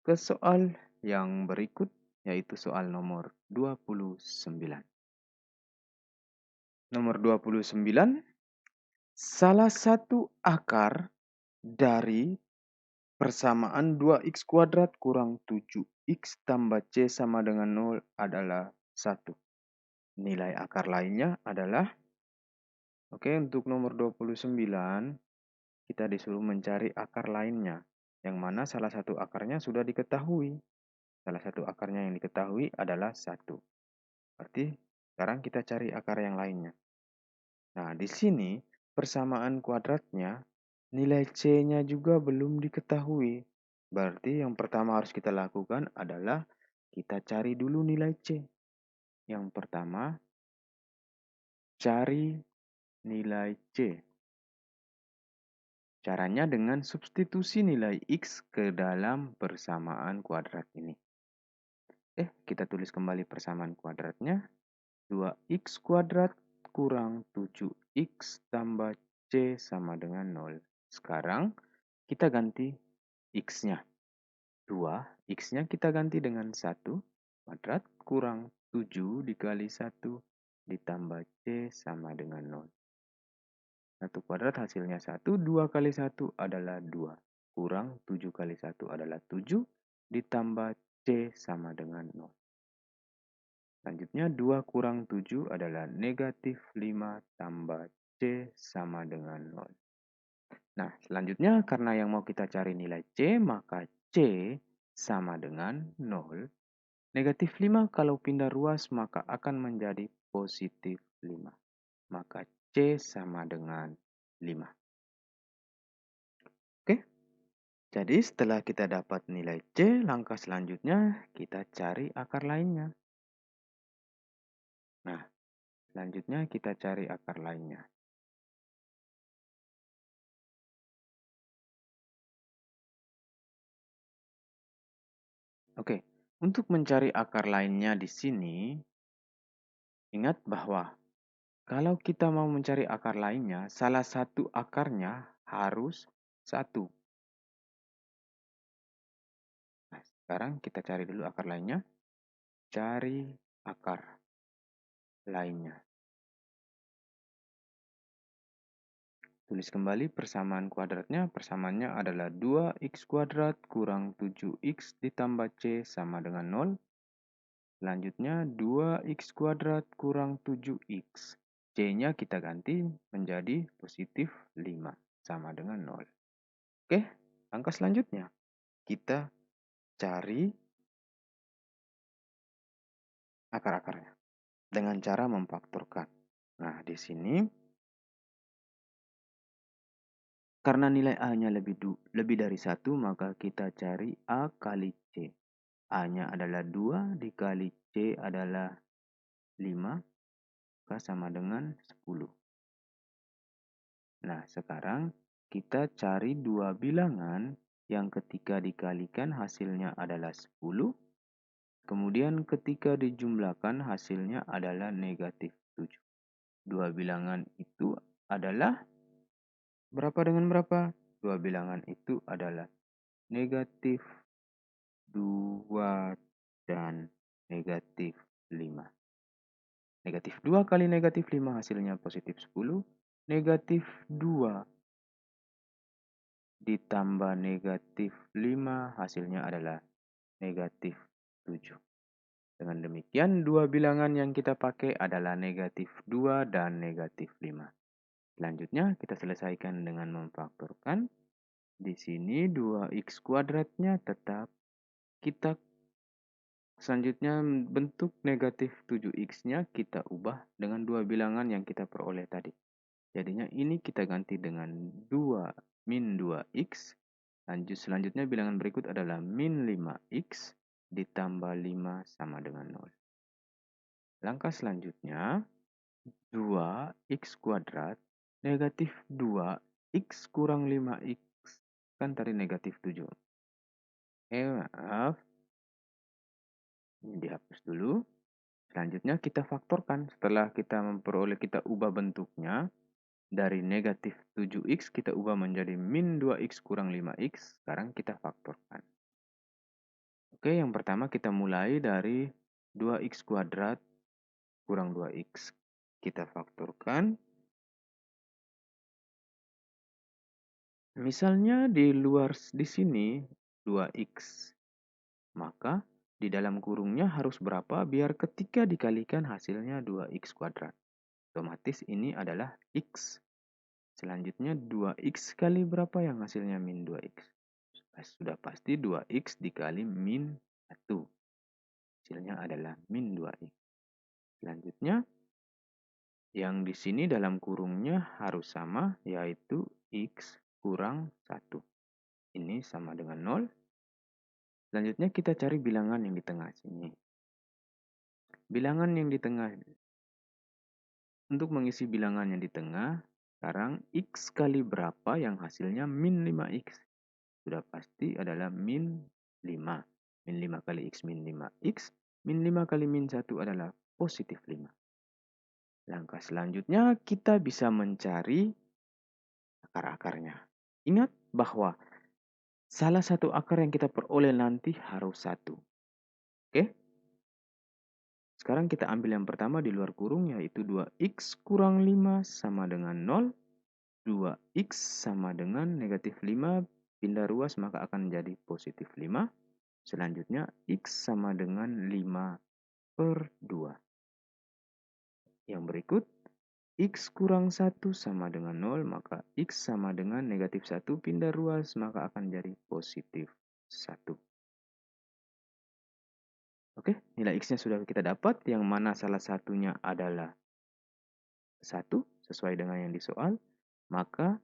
ke soal yang berikut, yaitu soal nomor 29. Nomor 29, salah satu akar dari persamaan 2x kuadrat kurang 7x tambah c sama dengan 0 adalah 1. Nilai akar lainnya adalah, untuk nomor 29, kita disuruh mencari akar lainnya, yang mana salah satu akarnya sudah diketahui. Salah satu akarnya yang diketahui adalah 1. Berarti sekarang kita cari akar yang lainnya. Nah, di sini persamaan kuadratnya, nilai C-nya juga belum diketahui. Berarti yang pertama harus kita lakukan adalah kita cari dulu nilai C. Yang pertama, cari nilai C. Caranya dengan substitusi nilai X ke dalam persamaan kuadrat ini. Kita tulis kembali persamaan kuadratnya. 2x kuadrat kurang 7x tambah C sama dengan 0. Sekarang kita ganti X-nya. 2, X-nya kita ganti dengan 1 kuadrat kurang 7 dikali 1 ditambah C sama dengan 0. 1 kuadrat hasilnya 1, 2 kali 1 adalah 2. Kurang 7 kali 1 adalah 7, ditambah C sama dengan 0. Selanjutnya 2 kurang 7 adalah negatif 5 tambah C sama dengan 0. Nah, selanjutnya karena yang mau kita cari nilai C, maka C sama dengan 0. Negatif 5 kalau pindah ruas maka akan menjadi positif 5. Maka C sama dengan 5. Oke, jadi setelah kita dapat nilai C, langkah selanjutnya kita cari akar lainnya. Nah, selanjutnya kita cari akar lainnya. Oke, untuk mencari akar lainnya di sini, ingat bahwa kalau kita mau mencari akar lainnya, salah satu akarnya harus 1. Nah, sekarang kita cari dulu akar lainnya. Cari akar lainnya. Tulis kembali persamaan kuadratnya. Persamaannya adalah 2x kuadrat kurang 7x ditambah C sama dengan 0. Selanjutnya 2x kuadrat kurang 7x. C-nya kita ganti menjadi positif 5 sama dengan 0. Oke, langkah selanjutnya kita cari akar-akarnya dengan cara memfaktorkan. Nah, di sini karena nilai A-nya lebih dari 1, maka kita cari A kali C. A-nya adalah 2 dikali C adalah 5, maka sama dengan 10. Nah, sekarang kita cari dua bilangan yang ketika dikalikan hasilnya adalah 10. Kemudian ketika dijumlahkan hasilnya adalah negatif 7. Dua bilangan itu adalah berapa dengan berapa? Dua bilangan itu adalah negatif 2 dan negatif 5. Negatif 2 kali negatif 5 hasilnya positif 10. Negatif 2 ditambah negatif 5 hasilnya adalah negatif 7. Dengan demikian, dua bilangan yang kita pakai adalah negatif 2 dan negatif 5. Selanjutnya, kita selesaikan dengan memfaktorkan. Di sini 2x kuadratnya tetap. Kita selanjutnya bentuk negatif 7x-nya kita ubah dengan dua bilangan yang kita peroleh tadi. Jadinya ini kita ganti dengan 2 min 2x. Selanjutnya bilangan berikut adalah min 5x ditambah 5 sama dengan 0. Langkah selanjutnya 2x kuadrat negatif 2x kurang 5x. Kan tadi negatif 7. Maaf. Ini dihapus dulu. Selanjutnya kita faktorkan. Setelah kita memperoleh, kita ubah bentuknya. Dari negatif 7x kita ubah menjadi min 2x kurang 5x. Sekarang kita faktorkan. Oke, yang pertama kita mulai dari 2x kuadrat kurang 2x. Kita faktorkan. Misalnya di luar di sini 2x. Maka di dalam kurungnya harus berapa biar ketika dikalikan hasilnya 2x kuadrat. Otomatis ini adalah x. Selanjutnya 2x kali berapa yang hasilnya min 2x. Sudah pasti 2x dikali min 1. Hasilnya adalah min 2x. Selanjutnya yang di sini dalam kurungnya harus sama, yaitu x kurang 1. Ini sama dengan 0. Selanjutnya kita cari bilangan yang di tengah sini. Bilangan yang di tengah, untuk mengisi bilangan yang di tengah, sekarang X kali berapa yang hasilnya min 5X? Sudah pasti adalah min 5. Min 5 kali X min 5X. Min 5 kali min 1 adalah positif 5. Langkah selanjutnya kita bisa mencari akar-akarnya. Ingat bahwa salah satu akar yang kita peroleh nanti harus 1. Oke? Sekarang kita ambil yang pertama di luar kurung, yaitu 2X kurang 5 sama dengan 0. 2X sama dengan negatif 5, pindah ruas maka akan menjadi positif 5. Selanjutnya X sama dengan 5/2. Yang berikut, X kurang 1 sama dengan 0, maka X sama dengan negatif 1, pindah ruas maka akan jadi positif 1. Oke, nilai X-nya sudah kita dapat, yang mana salah satunya adalah 1, sesuai dengan yang di soal. Maka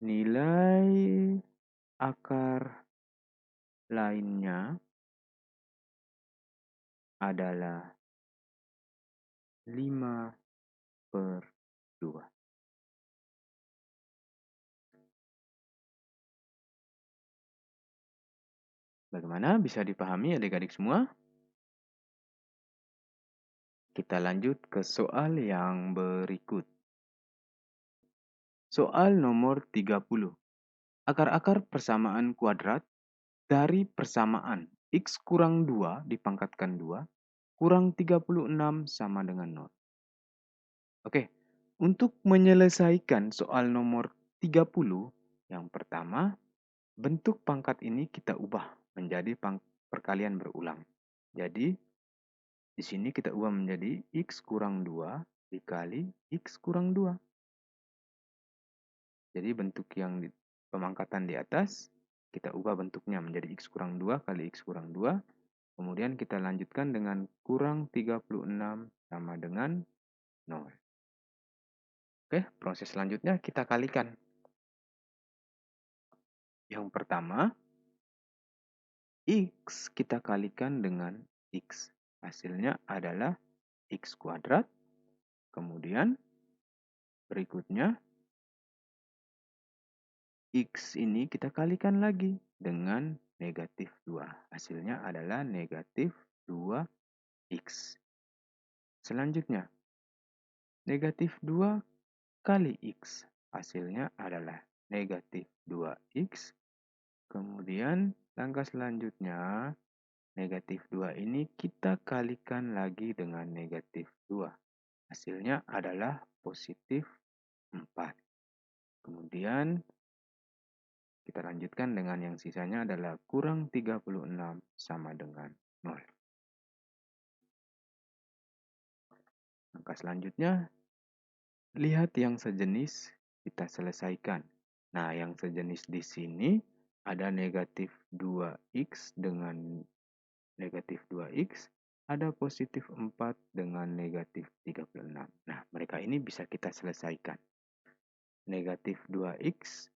nilai akar lainnya adalah 5/2. Bagaimana? Bisa dipahami adik-adik semua? Kita lanjut ke soal yang berikut. Soal nomor 30. Akar-akar persamaan kuadrat dari persamaan X kurang 2 dipangkatkan 2 kurang 36 sama dengan 0. Oke, untuk menyelesaikan soal nomor 30, yang pertama, bentuk pangkat ini kita ubah menjadi perkalian berulang. Jadi, di sini kita ubah menjadi X kurang 2 dikali X kurang 2. Jadi bentuk yang pemangkatan di atas, kita ubah bentuknya menjadi X kurang 2 kali X kurang 2. Kemudian kita lanjutkan dengan kurang 36 sama dengan 0. Oke, proses selanjutnya kita kalikan. Yang pertama, X kita kalikan dengan X. Hasilnya adalah X kuadrat. Kemudian berikutnya, X ini kita kalikan lagi dengan negatif 2. Hasilnya adalah negatif 2X. Selanjutnya, negatif 2 kali X. Hasilnya adalah negatif 2X. Kemudian langkah selanjutnya, negatif 2 ini kita kalikan lagi dengan negatif 2. Hasilnya adalah positif 4. Kemudian kita lanjutkan dengan yang sisanya adalah kurang 36 sama dengan 0. Langkah selanjutnya, lihat yang sejenis kita selesaikan. Nah, yang sejenis di sini ada negatif 2X dengan negatif 2X, ada positif 4 dengan negatif 36. Nah, mereka ini bisa kita selesaikan. Negatif 2X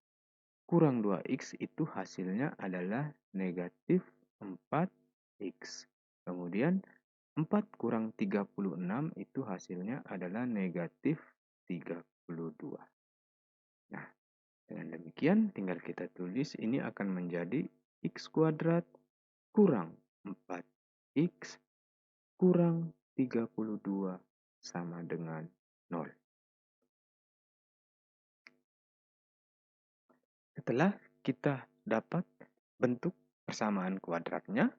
kurang 2X itu hasilnya adalah negatif 4X. Kemudian 4 kurang 36 itu hasilnya adalah negatif 32. Nah, dengan demikian tinggal kita tulis ini akan menjadi X kuadrat kurang 4X kurang 32 sama dengan 0. Setelah kita dapat bentuk persamaan kuadratnya,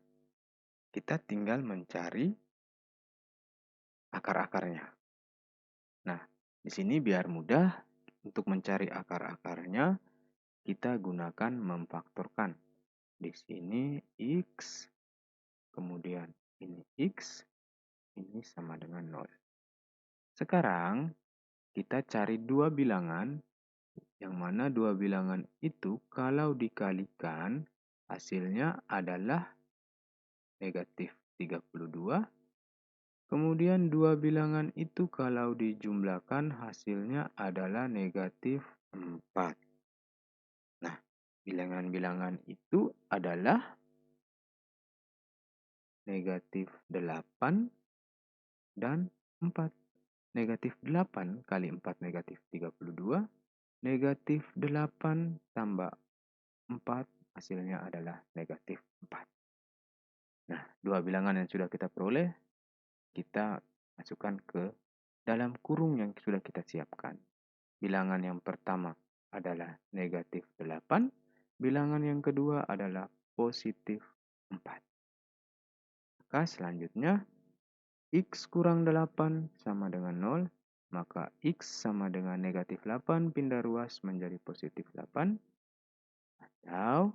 kita tinggal mencari akar-akarnya. Nah, di sini biar mudah untuk mencari akar-akarnya, kita gunakan memfaktorkan. Di sini X, kemudian ini X, ini sama dengan 0. Sekarang kita cari dua bilangan, yang mana dua bilangan itu kalau dikalikan hasilnya adalah negatif 32. Kemudian dua bilangan itu kalau dijumlahkan hasilnya adalah negatif 4. Nah, Bilangan-bilangan itu adalah negatif 8 dan 4. Negatif 8 kali 4 negatif 32. Negatif 8 tambah 4 hasilnya adalah negatif 4. Nah, dua bilangan yang sudah kita peroleh, kita masukkan ke dalam kurung yang sudah kita siapkan. Bilangan yang pertama adalah negatif 8, bilangan yang kedua adalah positif 4. Maka selanjutnya, X kurang 8 sama dengan 0, maka X sama dengan negatif 8 pindah ruas menjadi positif 8, atau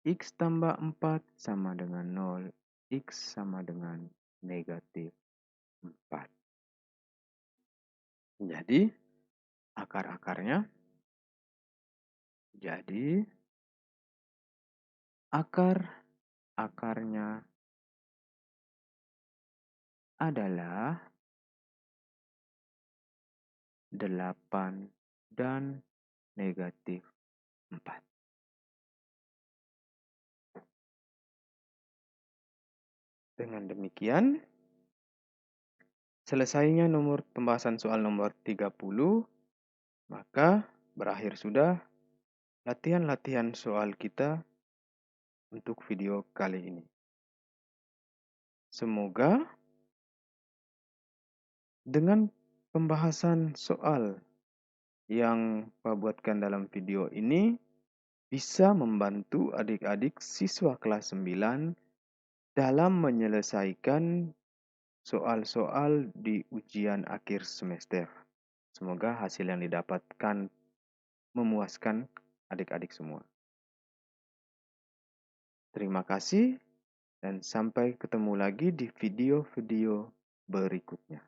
X tambah 4 sama dengan 0, X sama dengan negatif 4. Jadi, akar-akarnya, akar-akarnya adalah 8 dan negatif 4. Dengan demikian, selesainya pembahasan soal nomor 30, maka berakhir sudah latihan-latihan soal kita untuk video kali ini. Semoga dengan pembahasan soal yang Pak buatkan dalam video ini bisa membantu adik-adik siswa kelas 9 dalam menyelesaikan soal-soal di ujian akhir semester. Semoga hasil yang didapatkan memuaskan adik-adik semua. Terima kasih dan sampai ketemu lagi di video-video berikutnya.